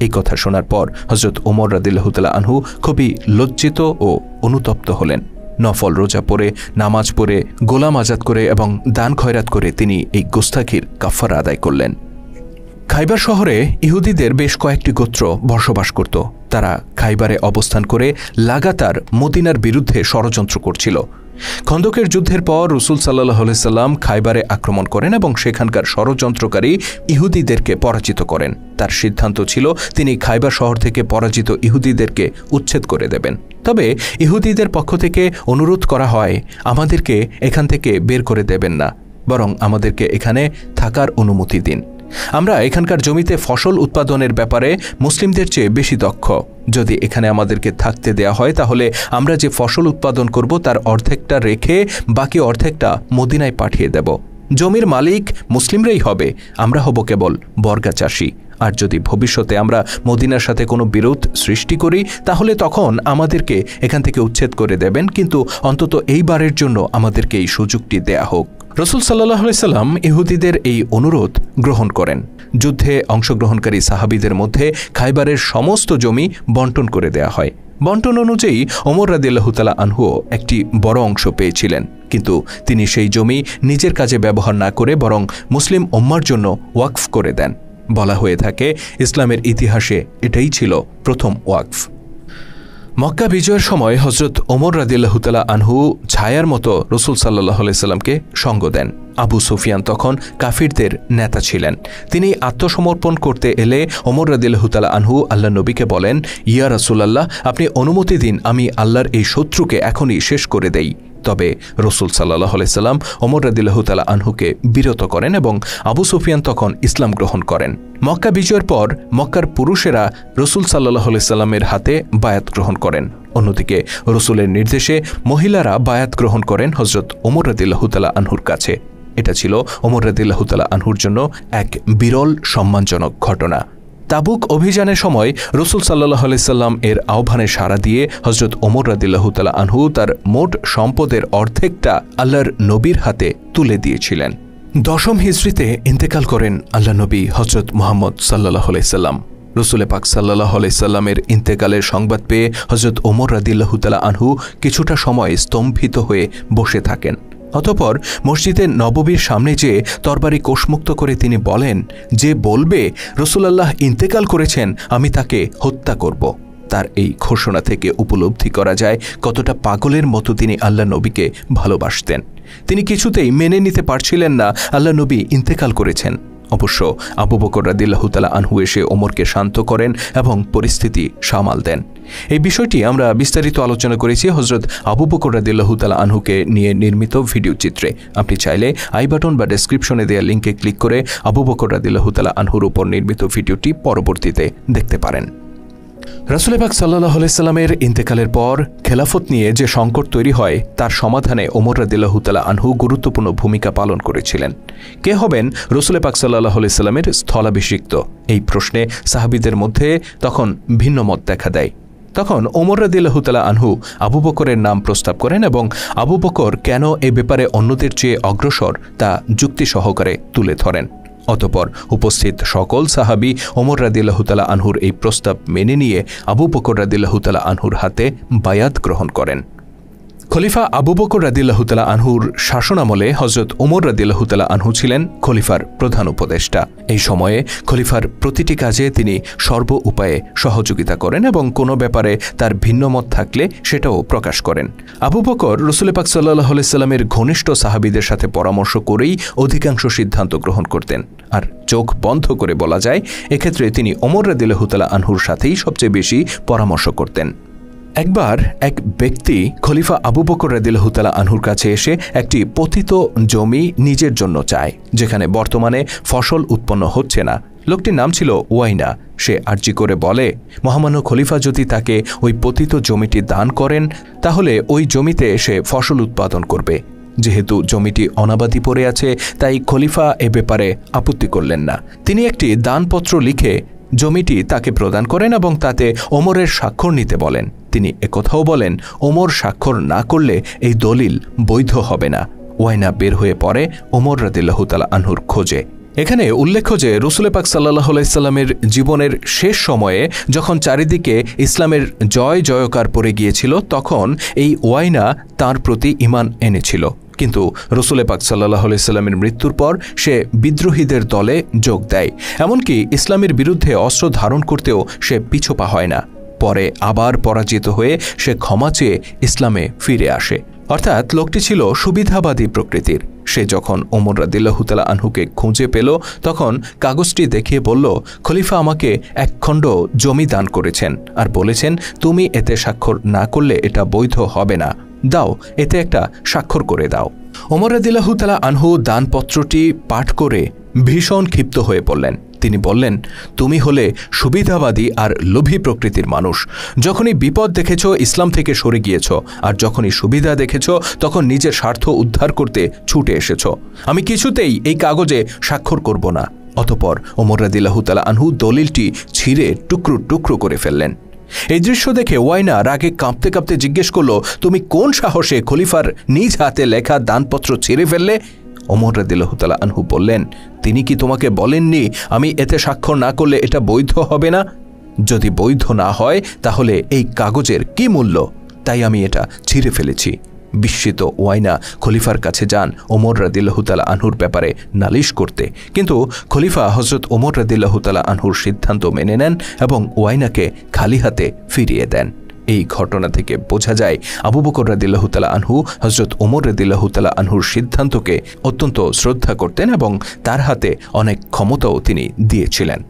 এই কথা শোনার পর হযরত ওমর রাদিয়াল্লাহু তাআলা আনহু খুবই লজ্জিত ও অনুতপ্ত হলেন। নফল রোজা পড়ে, নামাজ পড়ে, গোলাম আজাদ করে এবং দান খয়রাত করে তিনি এই গোস্তাখির কাফারা আদায় করলেন। খাইবার শহরে ইহুদিদের বেশ কয়েকটি গোত্র বসবাস করত। তারা খাইবারে অবস্থান করে লাগাতার মদিনার বিরুদ্ধে ষড়যন্ত্র করছিল। খন্দকের যুদ্ধের পর রসুল সাল্লাল্লাহু আলাইহি সাল্লাম খাইবারে আক্রমণ করেন এবং সেখানকার ষড়যন্ত্রকারী ইহুদিদেরকে পরাজিত করেন। তার সিদ্ধান্ত ছিল তিনি খাইবার শহর থেকে পরাজিত ইহুদিদেরকে উচ্ছেদ করে দেবেন। তবে ইহুদিদের পক্ষ থেকে অনুরোধ করা হয়, আমাদেরকে এখান থেকে বের করে দেবেন না, বরং আমাদেরকে এখানে থাকার অনুমতি দিন। আমরা এখানকার জমিতে ফসল উৎপাদনের ব্যাপারে মুসলিমদের চেয়ে বেশি দক্ষ। যদি এখানে আমাদেরকে থাকতে দেয়া হয় তাহলে আমরা যে ফসল উৎপাদন করব তার অর্ধেকটা রেখে বাকি অর্ধেকটা মদিনায় পাঠিয়ে দেব। জমির মালিক মুসলিমরাই হবে, আমরা হব কেবল বর্গা চাষি। আর যদি ভবিষ্যতে আমরা মদিনার সাথে কোনো বিরোধ সৃষ্টি করি তাহলে তখন আমাদেরকে এখান থেকে উচ্ছেদ করে দেবেন, কিন্তু অন্তত এইবারের জন্য আমাদেরকে এই সুযোগটি দেয়া হোক। রসুল সাল্লাল্লাহু আলাইহি সাল্লাম ইহুদিদের এই অনুরোধ গ্রহণ করেন। যুদ্ধে অংশগ্রহণকারী সাহাবীদের মধ্যে খাইবারের সমস্ত জমি বন্টন করে দেয়া হয়। বন্টন অনুযায়ী ওমর রাদিয়াল্লাহু তাআলা আনহু একটি বড় অংশ পেয়েছিলেন, কিন্তু তিনি সেই জমি নিজের কাজে ব্যবহার না করে বরং মুসলিম উম্মার জন্য ওয়াকফ করে দেন। বলা হয়ে থাকে ইসলামের ইতিহাসে এটাই ছিল প্রথম ওয়াকফ। মক্কা বিজয়ের সময় হযরত ওমর রাদিয়াল্লাহু তাআলা আনহু ছায়ার মতো রসুল সাল্লাল্লাহু আলাইহি সাল্লামকে সঙ্গ দেন। আবু সুফিয়ান তখন কাফিরদের নেতা ছিলেন। তিনি আত্মসমর্পণ করতে এলে ওমর রাদিয়াল্লাহু তাআলা আনহু আল্লাহ নবীকে বলেন, ইয়া রাসূলুল্লাহ, আপনি অনুমতি দিন আমি আল্লাহর এই শত্রুকে এখনই শেষ করে দেই। তবে রসুল সাল্লাল্লাহু আলাইহি সাল্লাম ওমর রাদিয়াল্লাহু তাআলা আনহুকে বিরত করেন এবং আবু সুফিয়ান তখন ইসলাম গ্রহণ করেন। মক্কা বিজয়ের পর মক্কার পুরুষেরা রসুল সাল্লাল্লাহু আলাইহি সাল্লামের হাতে বায়াত গ্রহণ করেন। অন্যদিকে রসুলের নির্দেশে মহিলারা বায়াত গ্রহণ করেন হযরত ওমর রাদিয়াল্লাহু তাআলা আনহুর কাছে। এটা ছিল ওমর রাদিয়াল্লাহু তাআলা আনহুর জন্য এক বিরল সম্মানজনক ঘটনা। তাবুক অভিযানের সময় রসুল সাল্লাল্লাহু আলাইহি সাল্লাম এর আহ্বানে সাড়া দিয়ে হযরত ওমর রাদিয়াল্লাহু তাআলা আনহু তার মোট সম্পদের অর্ধেকটা আল্লাহর নবীর হাতে তুলে দিয়েছিলেন। দশম হিজরিতে ইন্তেকাল করেন আল্লাহ নবী হযরত মুহাম্মদ সাল্লাল্লাহু আলাইহি সাল্লাম। রসুল পাক সাল্লাল্লাহু আলাইহি সাল্লামের ইন্তেকালের সংবাদ পেয়ে হযরত ওমর রাদিয়াল্লাহু তাআলা আনহু কিছুটা সময় স্তম্ভিত হয়ে বসে থাকেন। অতঃপর মসজিদে নববীর সামনে যেয়ে তরবারি কোষমুক্ত করে তিনি বলেন, যে বলবে রাসূলুল্লাহ ইন্তেকাল করেছেন আমি তাকে হত্যা করব। তার এই ঘোষণা থেকে উপলব্ধি করা যায় কতটা পাগলের মতো তিনি আল্লাহ নবীকে ভালোবাসতেন। তিনি কিছুতেই মেনে নিতে পারছিলেন না আল্লাহ নবী ইন্তেকাল করেছেন। অবশ্য আবু বকর রাদিয়াল্লাহু তাআলা আনহু এসে ওমরকে শান্ত করেন এবং পরিস্থিতি সামাল দেন। এই বিষয়টি আমরা বিস্তারিত আলোচনা করেছি হযরত আবু বকর রাদিয়াল্লাহু তাআলা আনহুকে নিয়ে নির্মিত ভিডিও চিত্রে। আপনি চাইলে আই বাটন বা ডেসক্রিপশনে দেওয়া লিঙ্কে ক্লিক করে আবু বকর রাদিয়াল্লাহু তাআলা আনহুর উপর নির্মিত ভিডিওটি পরবর্তীতে দেখতে পারেন। রাসূল পাক সাল্লাল্লাহু আলাইহি সাল্লামের ইন্তেকালের পর খেলাফত নিয়ে যে সংকট তৈরি হয় তার সমাধানে ওমর রাদিয়াল্লাহু তাআলা আনহু গুরুত্বপূর্ণ ভূমিকা পালন করেছিলেন। কে হবেন রাসূল পাক সাল্লাল্লাহু আলাইহি সাল্লামের স্থলাভিষিক্ত? এই প্রশ্নে সাহাবীদের মধ্যে তখন ভিন্ন মত দেখা দেয়। তখন ওমর রাদিয়াল্লাহু তাআলা আনহু আবু বকরের নাম প্রস্তাব করেন এবং আবু বকর কেন এ ব্যাপারে অন্যদের চেয়ে অগ্রসর তা যুক্তি সহকারে তুলে ধরেন। অতঃপর উপস্থিত সকল সাহাবী ওমর রাদিয়াল্লাহু তাআলা আনহুর এই প্রস্তাব মেনে নিয়ে আবু বকর রাদিয়াল্লাহু তাআলা আনহুর হাতে বায়াত গ্রহণ করেন। খলিফা আবু বকর রাদিয়াল্লাহু তাআলা আনহুর শাসনামলে হযরত ওমর রাদিয়াল্লাহু তাআলা আনহু ছিলেন খলিফার প্রধান উপদেষ্টা। এই সময়ে খলিফার প্রতিটি কাজে তিনি সর্ব উপায়ে সহযোগিতা করেন এবং কোনো ব্যাপারে তার ভিন্নমত থাকলে সেটাও প্রকাশ করেন। আবু বকর রাসূল পাক সাল্লাল্লাহু আলাইহি সাল্লামের ঘনিষ্ঠ সাহাবীদের সাথে পরামর্শ করেই অধিকাংশ সিদ্ধান্ত গ্রহণ করতেন। আর চোখ বন্ধ করে বলা যায় এক্ষেত্রে তিনি ওমর রাদিয়াল্লাহু তাআলা আনহুর সাথেই সবচেয়ে বেশি পরামর্শ করতেন। একবার এক ব্যক্তি খলিফা আবু বকর রাদিয়াল্লাহু তাআলা আনহুর কাছে এসে একটি পতিত জমি নিজের জন্য চায়, যেখানে বর্তমানে ফসল উৎপন্ন হচ্ছে না। লোকটির নাম ছিল ওয়াইনা। সে আর্জি করে বলে, মহামান্য খলিফা যদি তাকে ওই পতিত জমিটি দান করেন তাহলে ওই জমিতে সে ফসল উৎপাদন করবে। যেহেতু জমিটি অনাবাদি পড়ে আছে তাই খলিফা এ ব্যাপারে আপত্তি করলেন না। তিনি একটি দানপত্র লিখে জমিটি তাকে প্রদান করেন এবং তাতে ওমরের স্বাক্ষর নিতে বলেন। তিনি একথাও বলেন, ওমর স্বাক্ষর না করলে এই দলিল বৈধ হবে না। ওয়াইনা বের হয়ে পড়ে ওমর রাদিয়াল্লাহু তাআলা আনহুর খোঁজে। এখানে উল্লেখ্য যে রাসূল পাক সাল্লাল্লাহু আলাইহি সাল্লামের জীবনের শেষ সময়ে যখন চারিদিকে ইসলামের জয় জয়কার পড়ে গিয়েছিল তখন এই ওয়াইনা তার প্রতি ঈমান এনেছিল। কিন্তু রাসূল পাক সাল্লাল্লাহু আলাইহি সাল্লামের মৃত্যুর পর সে বিদ্রোহীদের দলে যোগ দেয়। এমনকি ইসলামের বিরুদ্ধে অস্ত্র ধারণ করতেও সে পিছপা হয় না। পরে আবার পরাজিত হয়ে সে ক্ষমা চেয়ে ইসলামে ফিরে আসে। অর্থাৎ লোকটি ছিল সুবিধাবাদী প্রকৃতির। সে যখন ওমর রাদিয়াল্লাহু তাআলা আনহুকে খুঁজে পেল তখন কাগজটি দেখিয়ে বলল, খলিফা আমাকে এক খণ্ড জমি দান করেছেন আর বলেছেন তুমি এতে স্বাক্ষর না করলে এটা বৈধ হবে না, দাও এতে একটা স্বাক্ষর করে দাও। ওমর রাদিয়াল্লাহু তাআলা আনহু দানপত্রটি পাঠ করে ভীষণ ক্ষিপ্ত হয়ে পড়লেন। তিনি বললেন, তুমি হলে সুবিধাবাদী আর লোভী প্রকৃতির মানুষ। যখনই বিপদ দেখেছ ইসলাম থেকে সরে গিয়েছ, আর যখনই সুবিধা দেখেছ তখন নিজের স্বার্থ উদ্ধার করতে ছুটে এসেছ। আমি কিছুতেই এই কাগজে স্বাক্ষর করব না। অতঃপর ওমর রাদিয়াল্লাহু তাআলা আনহু দলিলটি ছিঁড়ে টুকরো টুকরো করে ফেললেন। এই দৃশ্য দেখে ওয়াইনা রাগে কাঁপতে কাঁপতে জিজ্ঞেস করল, তুমি কোন সাহসে খলিফার নিজ হাতে লেখা দানপত্র ছিঁড়ে ফেললে? ওমর রাদিয়াল্লাহু তাআলা আনহু বললেন, তিনি কি তোমাকে বলেননি আমি এতে স্বাক্ষর না করলে এটা বৈধ হবে না? যদি বৈধ না হয় তাহলে এই কাগজের কি মূল্য? তাই আমি এটা ছিঁড়ে ফেলেছি। বিস্মিত ওয়াইনা খলিফার কাছে যান ওমর রাদিয়াল্লাহু তাআলা আনহুর ব্যাপারে নালিশ করতে। কিন্তু খলিফা হযরত ওমর রাদিয়াল্লাহু তাআলা আনহুর সিদ্ধান্ত মেনে নেন এবং ওয়াইনাকে খালি হাতে ফিরিয়ে দেন। এই ঘটনা থেকে বোঝা যায় আবু বকর রাদিয়াল্লাহু তাআলা আনহু হযরত ওমর রাদিয়াল্লাহু তাআলা আনহুর সিদ্ধান্তকে অত্যন্ত শ্রদ্ধা করতেন এবং তার হাতে অনেক ক্ষমতাও তিনি দিয়েছিলেন।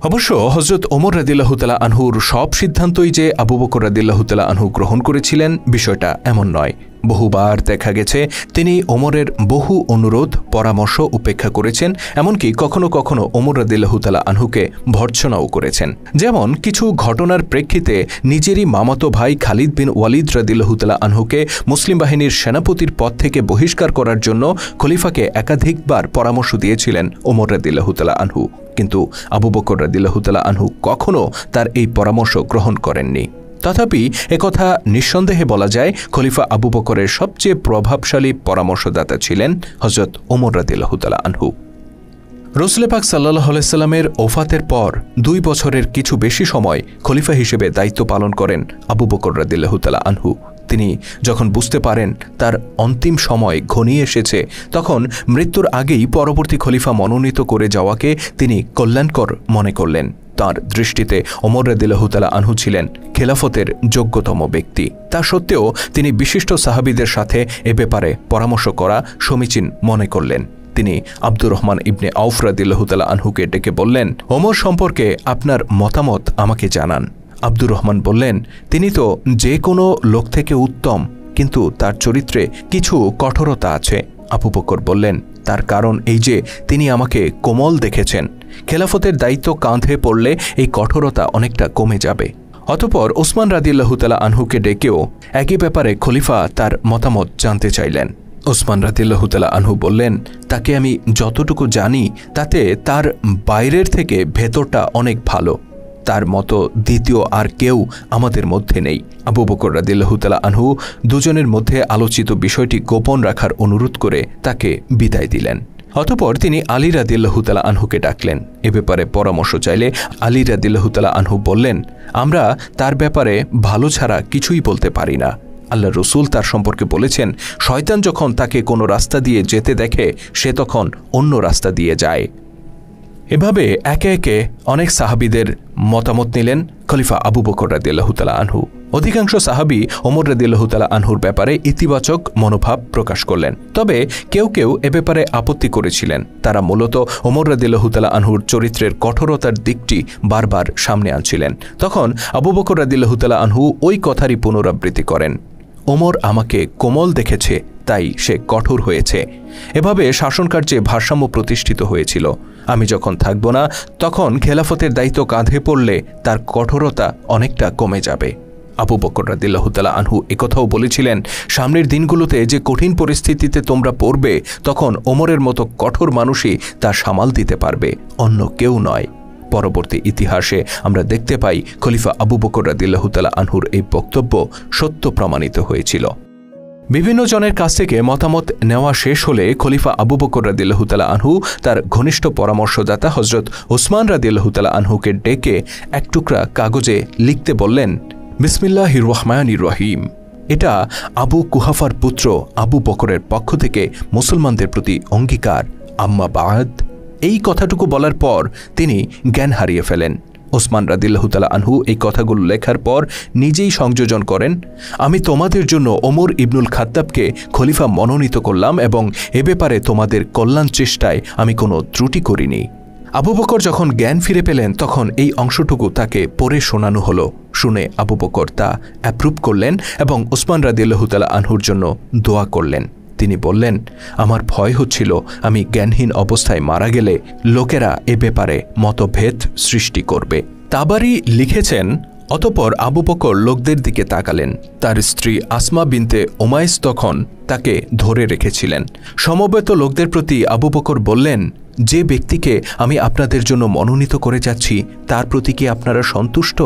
অবশ্য হযরত ওমর রাদিয়াল্লাহু তাআলা আনহুর সব সিদ্ধান্তই যে আবু বকর রাদিয়াল্লাহু তাআলা আনহু গ্রহণ করেছিলেন বিষয়টা এমন নয়। বহুবার দেখা গেছে তিনি ওমরের বহু অনুরোধ পরামর্শ উপেক্ষা করেছেন, এমনকি কখনো কখনো ওমর রাদিয়াল্লাহু তাআলা আনহুকে ভর্ৎসনাও করেছেন। যেমন কিছু ঘটনার প্রেক্ষিতে নিজেরই মামাতো ভাই খালিদ বিন ওয়ালিদ রাদিয়াল্লাহু তাআলা আনহুকে মুসলিম বাহিনীর সেনাপতির পদ থেকে বহিষ্কার করার জন্য খলিফাকে একাধিকবার পরামর্শ দিয়েছিলেন ওমর রাদিয়াল্লাহু তাআলা আনহু। কিন্তু আবু বকর রাদিয়াল্লাহু তাআলা আনহু কখনো তার এই পরামর্শ গ্রহণ করেননি। তথাপি একথা নিঃসন্দেহে বলা যায় খলিফা আবু বকরের সবচেয়ে প্রভাবশালী পরামর্শদাতা ছিলেন হযরত ওমর রাদিয়াল্লাহু তাআলা আনহু। রাসূল পাক সাল্লাল্লাহু আলাইহি সাল্লামের ওফাতের পর 2 বছরের কিছু বেশি সময় খলিফা হিসেবে দায়িত্ব পালন করেন আবু বকর রাদিয়াল্লাহু তাআলা আনহু। তিনি যখন বুঝতে পারেন তার অন্তিম সময় ঘনিয়ে এসেছে, তখন মৃত্যুর আগেই পরবর্তী খলিফা মনোনীত করে যাওয়াকে তিনি কল্যাণকর মনে করলেন। তার দৃষ্টিতে ওমর রাদিয়াল্লাহু তাআলা আনহু ছিলেন খেলাফতের যোগ্যতম ব্যক্তি। তা সত্ত্বেও তিনি বিশিষ্ট সাহাবীদের সাথে এ ব্যাপারে পরামর্শ করা সমীচীন মনে করলেন। তিনি আব্দুর রহমান ইবনে আউফ রাদিয়াল্লাহু তাআলা আনহুকে ডেকে বললেন, ওমর সম্পর্কে আপনার মতামত আমাকে জানান। আব্দুর রহমান বললেন, তিনি তো যে কোনো লোক থেকে উত্তম, কিন্তু তার চরিত্রে কিছু কঠোরতা আছে। আবু বকর বললেন, তার কারণ এই যে তিনি আমাকে কোমল দেখেছেন। খেলাফতের দায়িত্ব কাঁধে পড়লে এই কঠোরতা অনেকটা কমে যাবে। অতঃপর ওসমান রাদিয়াল্লাহু তাআলা আনহুকে ডেকেও একই ব্যাপারে খলিফা তার মতামত জানতে চাইলেন। ওসমান রাদিয়াল্লাহু তাআলা আনহু বললেন, তাকে আমি যতটুকু জানি তাতে তার বাইরের থেকে ভেতরটা অনেক ভালো। তার মতো দ্বিতীয় আর কেউ আমাদের মধ্যে নেই। আবু বকর রাদিয়াল্লাহু তাআলা আনহু দুজনের মধ্যে আলোচিত বিষয়টি গোপন রাখার অনুরোধ করে তাকে বিদায় দিলেন। অতঃপর তিনি আলী রাদিয়াল্লাহু তাআলা আনহুকে ডাকলেন। এ ব্যাপারে পরামর্শ চাইলে আলী রাদিয়াল্লাহু তাআলা আনহু বললেন, আমরা তার ব্যাপারে ভালো ছাড়া কিছুই বলতে পারি না। আল্লাহ রসুল তার সম্পর্কে বলেছেন, শয়তান যখন তাকে কোনো রাস্তা দিয়ে যেতে দেখে সে তখন অন্য রাস্তা দিয়ে যায়। এভাবে একে একে অনেক সাহাবীদের মতামত নিলেন খলিফা আবু বকর রাদিয়াল্লাহু তাআলা আনহু। অধিকাংশ সাহাবী ওমর রাদিয়াল্লাহু তাআলা আনহুর ব্যাপারে ইতিবাচক মনোভাব প্রকাশ করলেন, তবে কেউ কেউ এ ব্যাপারে আপত্তি করেছিলেন। তারা মূলত ওমর রাদিয়াল্লাহু তাআলা আনহুর চরিত্রের কঠোরতার দিকটি বারবার সামনে আনছিলেন। তখন আবু বকর রাদিয়াল্লাহু তাআলা আনহু ওই কথারই পুনরাবৃত্তি করেন, ওমর আমাকে কোমল দেখেছে, তাই সে কঠোর হয়েছে। এভাবে শাসনকার্যে ভারসাম্য প্রতিষ্ঠিত হয়েছিল। আমি যখন থাকব না, তখন খেলাফতের দায়িত্ব কাঁধে পড়লে তার কঠোরতা অনেকটা কমে যাবে। আবু বকর রাদিয়াল্লাহু তাআলা আনহু একথাও বলেছিলেন, সামনের দিনগুলোতে যে কঠিন পরিস্থিতিতে তোমরা পড়বে, তখন ওমরের মতো কঠোর মানুষই তা সামাল দিতে পারবে, অন্য কেউ নয়। পরবর্তী ইতিহাসে আমরা দেখতে পাই খলিফা আবু বকর রাদিয়াল্লাহু তাআলা আনহুর এই বক্তব্য সত্য প্রমাণিত হয়েছিল। বিভিন্ন জনের কাছ থেকে মতামত নেওয়া শেষ হলে খলিফা আবু বকর রাদিয়াল্লাহু তাআলা আনহু তার ঘনিষ্ঠ পরামর্শদাতা হযরত ওসমান রাদিয়াল্লাহু তাআলা আনহুকে ডেকে এক টুকরা কাগজে লিখতে বললেন, বিসমিল্লাহির রহমানির রহিম। এটা আবু কুহাফার পুত্র আবু বকরের পক্ষ থেকে মুসলমানদের প্রতি অঙ্গীকার। আম্মা বাদ। এই কথাটুকু বলার পর তিনি জ্ঞান হারিয়ে ফেলেন। ওসমান রাদিয়াল্লাহু তাআলা আনহু এই কথাগুলো লেখার পর নিজেই সংযোজন করেন, আমি তোমাদের জন্য ওমর ইবনুল খাত্তাবকে খলিফা মনোনীত করলাম এবং এ ব্যাপারে তোমাদের কল্যাণ চেষ্টায় আমি কোনো ত্রুটি করিনি। আবু বকর যখন জ্ঞান ফিরে পেলেন, তখন এই অংশটুকু তাকে পড়ে শোনানো হলো। শুনে আবু বকর তা অ্যাপ্রুভ করলেন এবং ওসমান রাদিয়াল্লাহু তাআলা আনহুর জন্য দোয়া করলেন। তিনি বললেন, আমার ভয় হচ্ছিল আমি জ্ঞানহীন অবস্থায় মারা গেলে লোকেরা এ ব্যাপারে মতভেদ সৃষ্টি করবে। তাবারি লিখেছেন, অতঃপর আবু বকর লোকদের দিকে তাকালেন। তার স্ত্রী আসমা বিনতে উমাইস তখন তাকে ধরে রেখেছিলেন। সমবেত লোকদের প্রতি আবু বকর বললেন, যে ব্যক্তিকে আমি আপনাদের জন্য মনোনীত করে যাচ্ছি তার প্রতি কি আপনারা সন্তুষ্ট?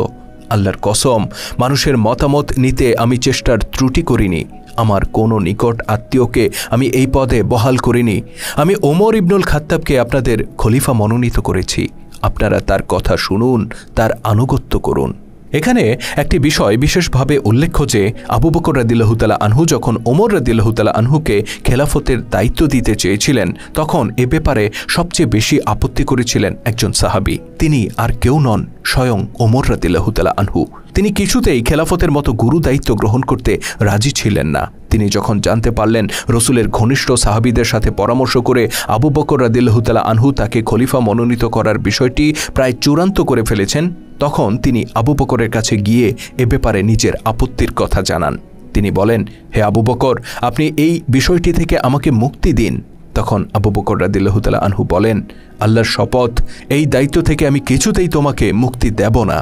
আল্লাহর কসম, মানুষের মতামত নিতে আমি চেষ্টার ত্রুটি করিনি। আমার কোনো নিকট আত্মীয়কে আমি এই পদে বহাল করিনি। আমি ওমর ইবনুল খাত্তাবকে আপনাদের খলিফা মনোনীত করেছি। আপনারা তার কথা শুনুন, তার আনুগত্য করুন। এখানে একটি বিষয় বিশেষভাবে উল্লেখ্য যে আবু বকর রাদিয়াল্লাহু তাআলা আনহু যখন ওমর রাদিয়াল্লাহু তাআলা আনহুকে খেলাফতের দায়িত্ব দিতে চেয়েছিলেন, তখন এ ব্যাপারে সবচেয়ে বেশি আপত্তি করেছিলেন একজন সাহাবী। তিনি আর কেউ নন, স্বয়ং ওমর রাদিয়াল্লাহু তাআলা আনহু। তিনি কিছুতেই খেলাফতের মতো গুরু দায়িত্ব গ্রহণ করতে রাজি ছিলেন না। তিনি যখন জানতে পারলেন রসুলের ঘনিষ্ঠ সাহাবীদের সাথে পরামর্শ করে আবু বকর রাদিয়াল্লাহু তাআলা আনহু তাকে খলিফা মনোনীত করার বিষয়টি প্রায় চূড়ান্ত করে ফেলেছেন, তখন তিনি আবু বকরের কাছে গিয়ে এ ব্যাপারে নিজের আপত্তির কথা জানান। তিনি বলেন, হে আবু বকর, আপনি এই বিষয়টি থেকে আমাকে মুক্তি দিন। তখন আবু বকর রাদিয়াল্লাহু তাআলা আনহু বলেন, আল্লাহর শপথ, এই দায়িত্ব থেকে আমি কিছুতেই তোমাকে মুক্তি দেব না।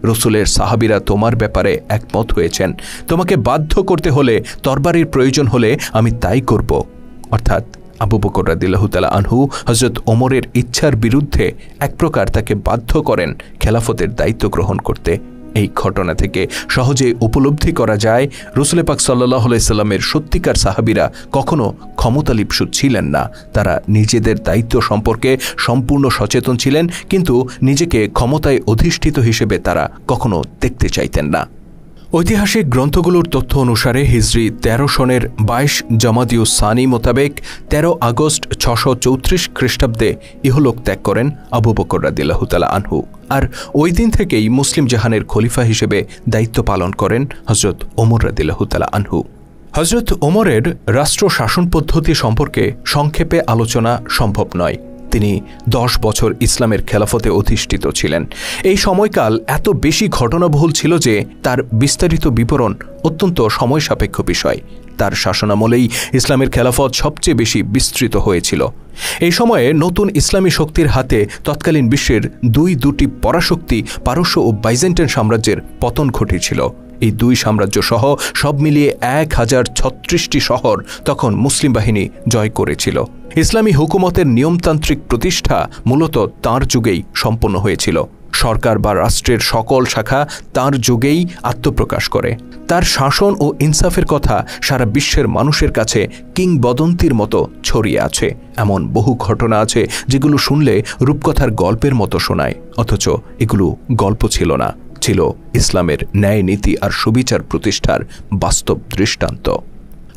রসুলের সাহাবীরা তোমার ব্যাপারে একমত হয়েছেন। তোমাকে বাধ্য করতে হলে, তরবারির প্রয়োজন হলে আমি তাই করব। অর্থাৎ আবু বকর রাদিয়াল্লাহু তাআলা আনহু হযরত ওমরের ইচ্ছার বিরুদ্ধে এক প্রকার তাকে বাধ্য করেন খেলাফতের দায়িত্ব গ্রহণ করতে। এই ঘটনা থেকে সহজে উপলব্ধি করা যায় রাসূল পাক সাল্লাল্লাহু আলাইহি সাল্লামের সত্যিকার সাহাবীরা কখনো ক্ষমতালিপ্সু ছিলেন না। তারা নিজেদের দায়িত্ব সম্পর্কে সম্পূর্ণ সচেতন ছিলেন, কিন্তু নিজেকে ক্ষমতায় অধিষ্ঠিত হিসেবে তারা কখনো দেখতে চাইতেন না। ঐতিহাসিক গ্রন্থগুলোর তথ্য অনুসারে হিজরি 13 সনের 22 জামাদিউস সানি মোতাবেক 13 আগস্ট 634 খ্রিস্টাব্দে ইহলোক ত্যাগ করেন আবু বকর রাদিয়াল্লাহু তাআলা আনহু। আর ওই দিন থেকেই মুসলিম জাহানের খলিফা হিসেবে দায়িত্ব পালন করেন হযরত ওমর রাদিয়াল্লাহু তাআলা আনহু। হযরত ওমরের রাষ্ট্র শাসন পদ্ধতি সম্পর্কে সংক্ষেপে আলোচনা সম্ভব নয়। তিনি 10 বছর ইসলামের খেলাফতে অধিষ্ঠিত ছিলেন। এই সময়কাল এত বেশি ঘটনাবহুল ছিল যে তার বিস্তারিত বিবরণ অত্যন্ত সময় সাপেক্ষ বিষয়। তার শাসনামলেই ইসলামের খেলাফত সবচেয়ে বেশি বিস্তৃত হয়েছিল। এই সময়ে নতুন ইসলামী শক্তির হাতে তৎকালীন বিশ্বের দুটি পরাশক্তি পারস্য ও বাইজেন্টাইন সাম্রাজ্যের পতন ঘটেছিল। এই দুই সাম্রাজ্য সহ সব মিলিয়ে 1036টি শহর তখন মুসলিম বাহিনী জয় করেছিল। ইসলামী হুকুমতের নিয়মতান্ত্রিক প্রতিষ্ঠা মূলত তাঁর যুগেই সম্পন্ন হয়েছিল। সরকার বা রাষ্ট্রের সকল শাখা তাঁর যুগেই আত্মপ্রকাশ করে। তার শাসন ও ইনসাফের কথা সারা বিশ্বের মানুষের কাছে কিংবদন্তির মতো ছড়িয়ে আছে। এমন বহু ঘটনা আছে যেগুলো শুনলে রূপকথার গল্পের মতো শোনায়, অথচ এগুলো গল্প ছিল না, ছিল ইসলামের ন্যায় নীতি আর সুবিচার প্রতিষ্ঠার বাস্তব দৃষ্টান্ত।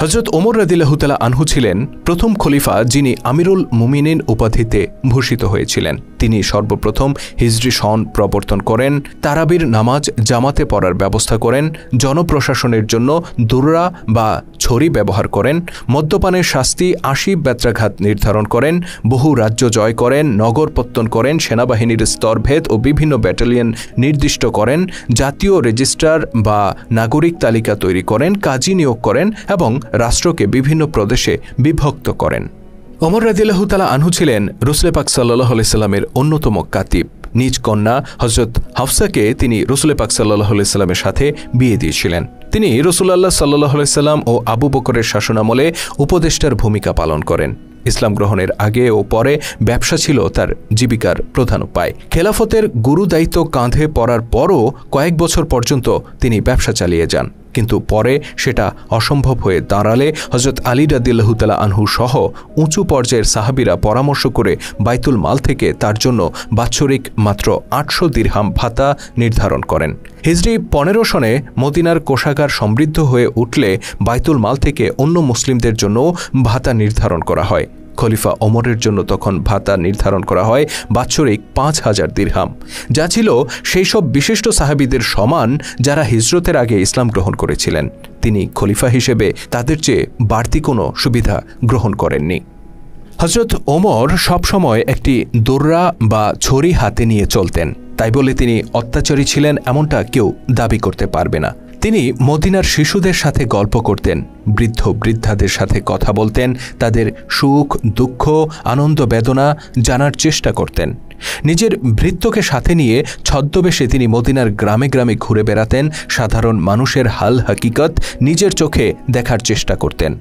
হযরত ওমর রাদিয়াল্লাহু তাআলা আনহু ছিলেন প্রথম খলিফা যিনি আমিরুল মুমিনিন উপাধিতে ভূষিত হয়েছিলেন। তিনি সর্বপ্রথম হিজরি সন প্রবর্তন করেন, তারাবির নামাজ জামাতে পড়ার ব্যবস্থা করেন, জনপ্রশাসনের জন্য দুররা বা ছড়ি ব্যবহার করেন, মদ্যপানের শাস্তি 80 বেত্রাঘাত নির্ধারণ করেন, বহু রাজ্য জয় করেন, নগর পত্তন করেন, সেনাবাহিনীর স্তরভেদ ও বিভিন্ন ব্যাটালিয়ন নির্দিষ্ট করেন, জাতীয় রেজিস্ট্রার বা নাগরিক তালিকা তৈরি করেন, কাজী নিয়োগ করেন এবং রাষ্ট্রকে বিভিন্ন প্রদেশে বিভক্ত করেন। ওমর রাদিয়াল্লাহু তাআলা আনহু ছিলেন রাসূল পাক সাল্লাল্লাহু আলাইহি সাল্লামের অন্যতম কাতিব। নিজ কন্যা হযরত হাফসাকে তিনি রাসূল পাক সাল্লাল্লাহু আলাইহি সাল্লামের সাথে বিয়ে দিয়েছিলেন। তিনি রাসূলুল্লাহ সাল্লাল্লাহু আলাইহি সাল্লাম ও আবু বকরের শাসনামলে উপদেষ্টার ভূমিকা পালন করেন। ইসলাম গ্রহণের আগে ও পরে ব্যবসা ছিল তার জীবিকার প্রধান উপায়। খেলাফতের গুরু দায়িত্ব কাঁধে পড়ার পরও কয়েক বছর পর্যন্ত তিনি ব্যবসা চালিয়ে যান, কিন্তু পরে সেটা অসম্ভব হয়ে দাঁড়ালে হযরত আলী রাদিয়াল্লাহু তাআলা আনহু সহ উঁচু পর্যায়ের সাহাবীরা পরামর্শ করে বাইতুল মাল থেকে তার জন্য বাৎসরিক মাত্র 800 দিরহাম ভাতা নির্ধারণ করেন। হিজরি 15 সনে মদিনার কোষাগার সমৃদ্ধ হয়ে উঠলে বাইতুল মাল থেকে অন্য মুসলিমদের জন্য ভাতা নির্ধারণ করা হয়। খলিফা ওমরের জন্য তখন ভাতা নির্ধারণ করা হয় বাৎসরিক 5000 দিরহাম, যা ছিল সেই সব বিশিষ্ট সাহাবীদের সমান যারা হিজরতের আগে ইসলাম গ্রহণ করেছিলেন। তিনি খলিফা হিসেবে তাদের চেয়ে বাড়তি কোনো সুবিধা গ্রহণ করেননি। হযরত ওমর সবসময় একটি দোররা বা ছড়ি হাতে নিয়ে চলতেন, তাই বলে তিনি অত্যাচারী ছিলেন এমনটা কেউ দাবি করতে পারবে না। তিনি মদিনার শিশুদের সাথে গল্প করতেন, বৃদ্ধ বৃদ্ধাদের সাথে কথা বলতেন, তাদের সুখ দুঃখ আনন্দ বেদনা জানার চেষ্টা করতেন। নিজের ভৃত্যকে সাথে নিয়ে ছদ্মবেশে তিনি মদিনার গ্রামে গ্রামে ঘুরে বেড়াতেন, সাধারণ মানুষের হাল হাকিকত নিজের চোখে দেখার চেষ্টা করতেন।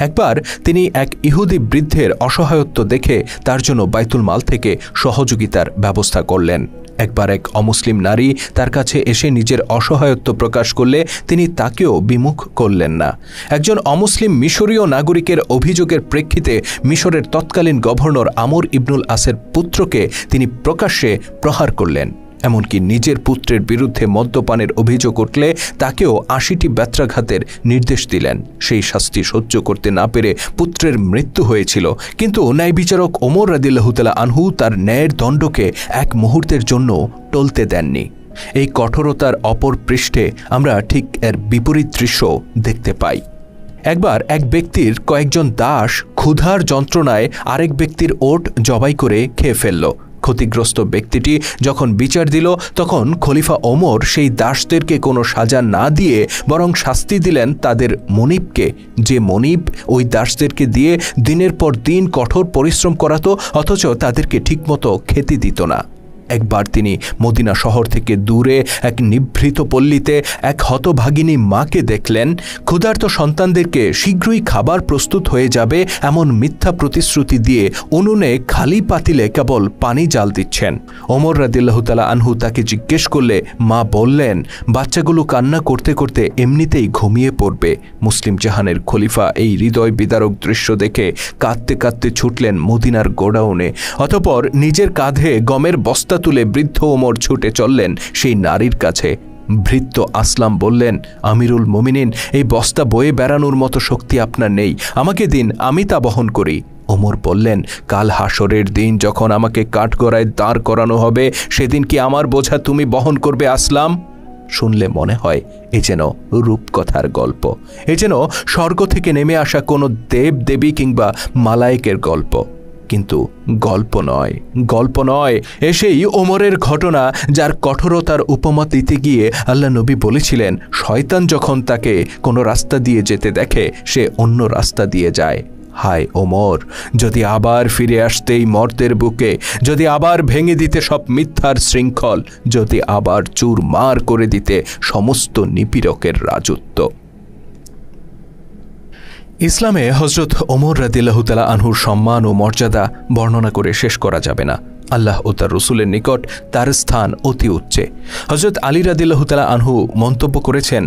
একবার তিনি এক ইহুদি বৃদ্ধের অসহায়ত্ব দেখে তার জন্য বাইতুল মাল থেকে সহযোগিতার ব্যবস্থা করলেন। একবার এক অমুসলিম নারী তার কাছে এসে নিজের অসহায়ত্ব প্রকাশ করলে তিনি তাকেও বিমুখ করলেন না। একজন অমুসলিম মিশরীয় নাগরিকের অভিযোগের প্রেক্ষিতে মিশরের তৎকালীন গভর্নর আমর ইবনুল আসের পুত্রকে তিনি প্রকাশ্যে প্রহার করলেন। এমনকি নিজের পুত্রের বিরুদ্ধে মদ্যপানের অভিযোগ উঠলে তাকেও 80টি বেত্রাঘাতের নির্দেশ দিলেন। সেই শাস্তি সহ্য করতে না পেরে পুত্রের মৃত্যু হয়েছিল, কিন্তু ন্যায় বিচারক ওমর রাদিয়াল্লাহু তাআলা আনহু তার ন্যায়ের দণ্ডকে এক মুহূর্তের জন্য টলতে দেননি। এই কঠোরতার অপর পৃষ্ঠে আমরা ঠিক এর বিপরীত দৃশ্য দেখতে পাই। একবার এক ব্যক্তির কয়েকজন দাস ক্ষুধার যন্ত্রণায় আরেক ব্যক্তির ওট জবাই করে খেয়ে ফেলল। ক্ষতিগ্রস্ত ব্যক্তিটি যখন বিচার দিল তখন খলিফা ওমর সেই দাসদেরকে কোনো সাজা না দিয়ে বরং শাস্তি দিলেন তাদের মনিবকে, যে মনিব ওই দাসদেরকে দিয়ে দিনের পর দিন কঠোর পরিশ্রম করাতো অথচ তাদেরকে ঠিকমতো খেতে দিত না। একবার তিনি মদিনা শহর থেকে দূরে এক নিভৃত পল্লীতে এক হতভাগিনী মাকে দেখলেন ক্ষুধার্ত সন্তানদেরকে শীঘ্রই খাবার প্রস্তুত হয়ে যাবে এমন মিথ্যা প্রতিশ্রুতি দিয়ে উনুনে খালি পাতিলে কেবল পানি জাল দিচ্ছেন। ওমর রাদিয়াল্লাহু তাআলা আনহু তাকে জিজ্ঞেস করলে মা বললেন, বাচ্চাগুলো কান্না করতে করতে এমনিতেই ঘুমিয়ে পড়বে। মুসলিম জাহানের খলিফা এই হৃদয় বিদারক দৃশ্য দেখে কাঁদতে কাঁদতে ছুটলেন মদিনার গোডাউনে। অতঃপর নিজের কাঁধে গমের বস্তা তুলে বৃদ্ধ ওমর ছুটে চললেন সেই নারীর কাছে। ভৃত্য আসলাম বললেন, আমিরুল মুমিনিন, এই বস্তা বয়ে বেড়ানোর মতো শক্তি আপনার নেই, আমাকে দিন, আমি তা বহন করি। ওমর বললেন, কাল হাসরের দিন যখন আমাকে কাঠগড়ায় দাঁড় করানো হবে, সেদিন কি আমার বোঝা তুমি বহন করবে আসলাম? শুনলে মনে হয় এ যেন রূপকথার গল্প, এ যেন স্বর্গ থেকে নেমে আসা কোনো দেব দেবী কিংবা মালায়েকের গল্প। কিন্তু গল্প নয়, এসেই ওমরের ঘটনা, যার কঠোরতার উপমা দিতে গিয়ে আল্লাহ নবী বলেছিলেন, শয়তান যখন তাকে কোনো রাস্তা দিয়ে যেতে দেখে সে অন্য রাস্তা দিয়ে যায়। হায় ওমর, যদি আবার ফিরে আসতেই মর্তের বুকে, যদি আবার ভেঙে দিতে সব মিথ্যার শৃঙ্খল, যদি আবার চুরমার করে দিতে সমস্ত নিপীড়কের রাজত্ব। ইসলামে হজরত ওমর রাদিয়াল্লাহু তাআলা আনহুর সম্মান ও মর্যাদা বর্ণনা করে শেষ করা যাবে না। আল্লাহ ও তার রসুলের নিকট তার স্থান অতি উচ্চে। হজরত আলী রাদিয়াল্লাহু তাআলা আনহু মন্তব্য করেছেন,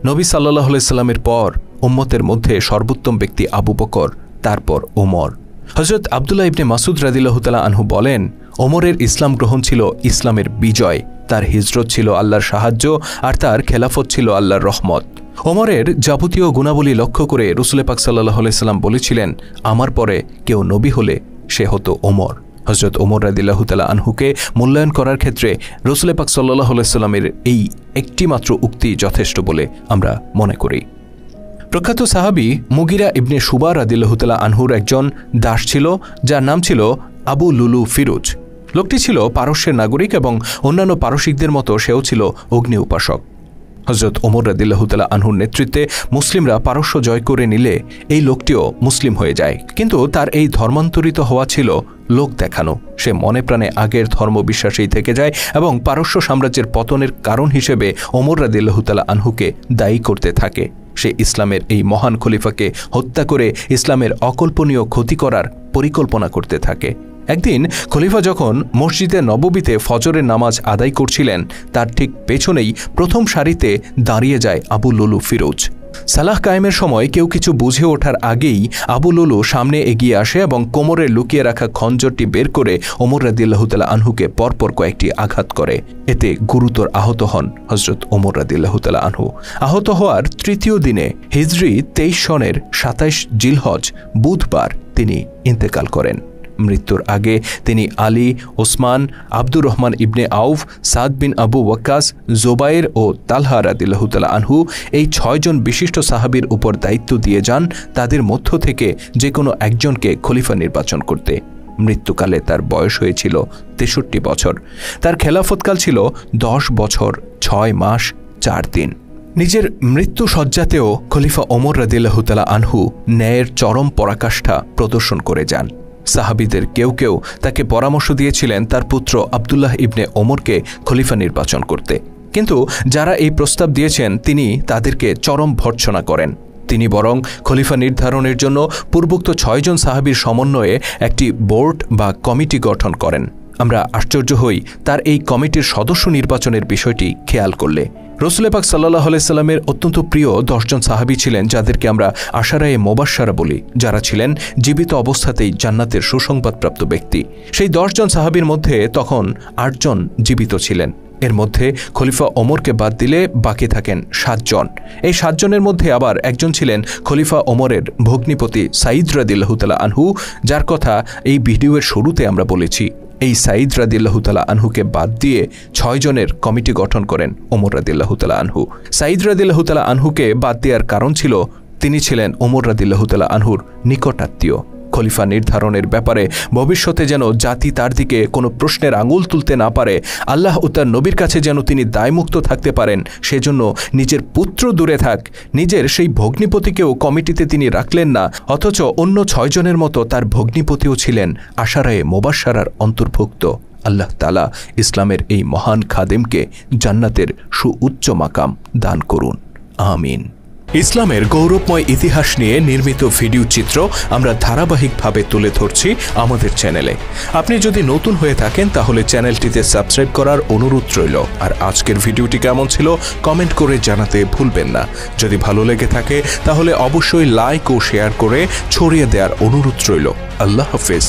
নবী সাল্লাল্লাহু আলাইহি সাল্লামের পর উম্মতের মধ্যে সর্বোত্তম ব্যক্তি আবু বকর, তারপর ওমর। হজরত আবদুল্লাহ ইবনে মাসুদ রাদিয়াল্লাহু তাআলা আনহু বলেন, ওমরের ইসলাম গ্রহণ ছিল ইসলামের বিজয়, তার হিজরত ছিল আল্লাহর সাহায্য, আর তার খেলাফত ছিল আল্লাহর রহমত। ওমরের যাবতীয় গুণাবলী লক্ষ্য করে রাসূল পাক সাল্লাল্লাহু আলাইহি সাল্লাম বলেছিলেন, আমার পরে কেউ নবী হলে সে হতো ওমর। হজরত ওমর রাদিয়াল্লাহু তাআলা আনহুকে মূল্যায়ন করার ক্ষেত্রে রাসূল পাক সাল্লাল্লাহু আলাইহি সাল্লামের এই একটি মাত্র উক্তি যথেষ্ট বলে আমরা মনে করি। প্রখ্যাত সাহাবী মুগিরা ইবনে শুবা রাদিয়াল্লাহু তাআলা আনহুর একজন দাস ছিল, যার নাম ছিল আবু লুলু ফিরোজ। লোকটি ছিল পারস্যের নাগরিক এবং অন্যান্য পারসিকদের মতো সেও ছিল অগ্নি উপাসক। হজরত ওমর রাদিয়াল্লাহু তাআলা আনহুর নেতৃত্বে মুসলিমরা পারস্য জয় করে নিলে এই লোকটিও মুসলিম হয়ে যায়, কিন্তু তার এই ধর্মান্তরিত হওয়া ছিল লোক দেখানো। সে মনে প্রাণে আগের ধর্মবিশ্বাসেই থেকে যায় এবং পারস্য সাম্রাজ্যের পতনের কারণ হিসেবে ওমর রাদিয়াল্লাহু তাআলা আনহুকে দায়ী করতে থাকে। সে ইসলামের এই মহান খলিফাকে হত্যা করে ইসলামের অকল্পনীয় ক্ষতি করার পরিকল্পনা করতে থাকে। একদিন খলিফা যখন মসজিদে নববীতে ফজরের নামাজ আদায় করছিলেন, তার ঠিক পেছনেই প্রথম সারিতে দাঁড়িয়ে যায় আবু লুলু ফিরোজ। সালাহ কায়েমের সময় কেউ কিছু বুঝে ওঠার আগেই আবু লুলু সামনে এগিয়ে আসে এবং কোমরে লুকিয়ে রাখা খঞ্জরটি বের করে ওমর রাদিয়াল্লাহু তাআলা আনহুকে পরপর কয়েকটি আঘাত করে। এতে গুরুতর আহত হন হজরত ওমর রাদিয়াল্লাহু তাআলা আনহু। আহত হওয়ার তৃতীয় দিনে হিজরি 23 সনের 27 জিলহজ বুধবার তিনি ইন্তেকাল করেন। মৃত্যুর আগে তিনি আলী, ওসমান, আব্দুর রহমান ইবনে আউফ, সাদ বিন আবু ওয়াক্কাস, জোবায়ের ও তালহা রাদিয়াল্লাহু তাআলা আনহু এই 6 জন বিশিষ্ট সাহাবীর উপর দায়িত্ব দিয়ে যান তাদের মধ্য থেকে যে কোনো একজনকে খলিফা নির্বাচন করতে। মৃত্যুকালে তার বয়স হয়েছিল 63 বছর। তার খেলাফতকাল ছিল 10 বছর 6 মাস 4 দিন। নিজের মৃত্যু সজ্জাতেও খলিফা ওমর রাদিয়াল্লাহু তাআলা আনহু ন্যায়ের চরম পরাকাষ্ঠা প্রদর্শন করে যান। সাহাবীদের কেউ কেউ তাকে পরামর্শ দিয়েছিলেন তার পুত্র আবদুল্লাহ ইবনে ওমরকে খলিফা নির্বাচন করতে, কিন্তু যারা এই প্রস্তাব দিয়েছেন তিনি তাদেরকে চরম ভর্ৎসনা করেন। তিনি বরং খলিফা নির্ধারণের জন্য পূর্বোক্ত 6 জন সাহাবীর সমন্বয়ে একটি বোর্ড বা কমিটি গঠন করেন। আমরা আশ্চর্য হই তার এই কমিটির সদস্য নির্বাচনের বিষয়টি খেয়াল করলে। রাসূল পাক সাল্লাল্লাহু আলাইহি সাল্লামের অত্যন্ত প্রিয় 10 জন সাহাবী ছিলেন, যাদেরকে আমরা আশারায়ে মুবাশশারা বলি, যারা ছিলেন জীবিত অবস্থাতেই জান্নাতের সুসংবাদপ্রাপ্ত ব্যক্তি। সেই 10 জন সাহাবীর মধ্যে তখন 8 জন জীবিত ছিলেন। এর মধ্যে খলিফা ওমরকে বাদ দিলে বাকি থাকেন 7 জন। এই 7 জনের মধ্যে আবার একজন ছিলেন খলিফা ওমরের ভগ্নিপতি সাঈদ রাদিয়াল্লাহু তাআলা আনহু, যার কথা এই ভিডিওর শুরুতে আমরা বলেছি। এই সাঈদ রাদিয়াল্লাহু তাআলা আনহুকে বাদ দিয়ে 6 জনের কমিটি গঠন করেন ওমর রাদিয়াল্লাহু তাআলা আনহু। সাঈদ রাদিয়াল্লাহু তাআলা আনহুকে বাদ দেওয়ার কারণ ছিল তিনি ছিলেন ওমর রাদিয়াল্লাহু তাআলা আনহুর নিকটাত্মীয়। খলিফা নির্ধারণের ব্যাপারে ভবিষ্যতে যেন জাতি তার দিকে কোনো প্রশ্নের আঙুল তুলতে না পারে, আল্লাহ ও তার নবীর কাছে যেন তিনি দায়মুক্ত থাকতে পারেন, সেজন্য নিজের পুত্র দূরে থাক, নিজের সেই ভগ্নিপতিকেও কমিটিতে তিনি রাখলেন না, অথচ অন্য 6 জনের মতো তার ভগ্নিপতিও ছিলেন আশারায়ে মুবাশশারার অন্তর্ভুক্ত। আল্লাহ তাআলা ইসলামের এই মহান খাদেমকে জান্নাতের সুউচ্চ মাকাম দান করুন, আমিন। ইসলামের গৌরবময় ইতিহাস নিয়ে নির্মিত ভিডিও চিত্র আমরা ধারাবাহিকভাবে তুলে ধরছি আমাদের চ্যানেলে। আপনি যদি নতুন হয়ে থাকেন তাহলে চ্যানেলটিতে সাবস্ক্রাইব করার অনুরোধ রইল। আর আজকের ভিডিওটি কেমন ছিল কমেন্ট করে জানাতে ভুলবেন না। যদি ভালো লেগে থাকে তাহলে অবশ্যই লাইক ও শেয়ার করে ছড়িয়ে দেওয়ার অনুরোধ রইল। আল্লাহ হাফেজ।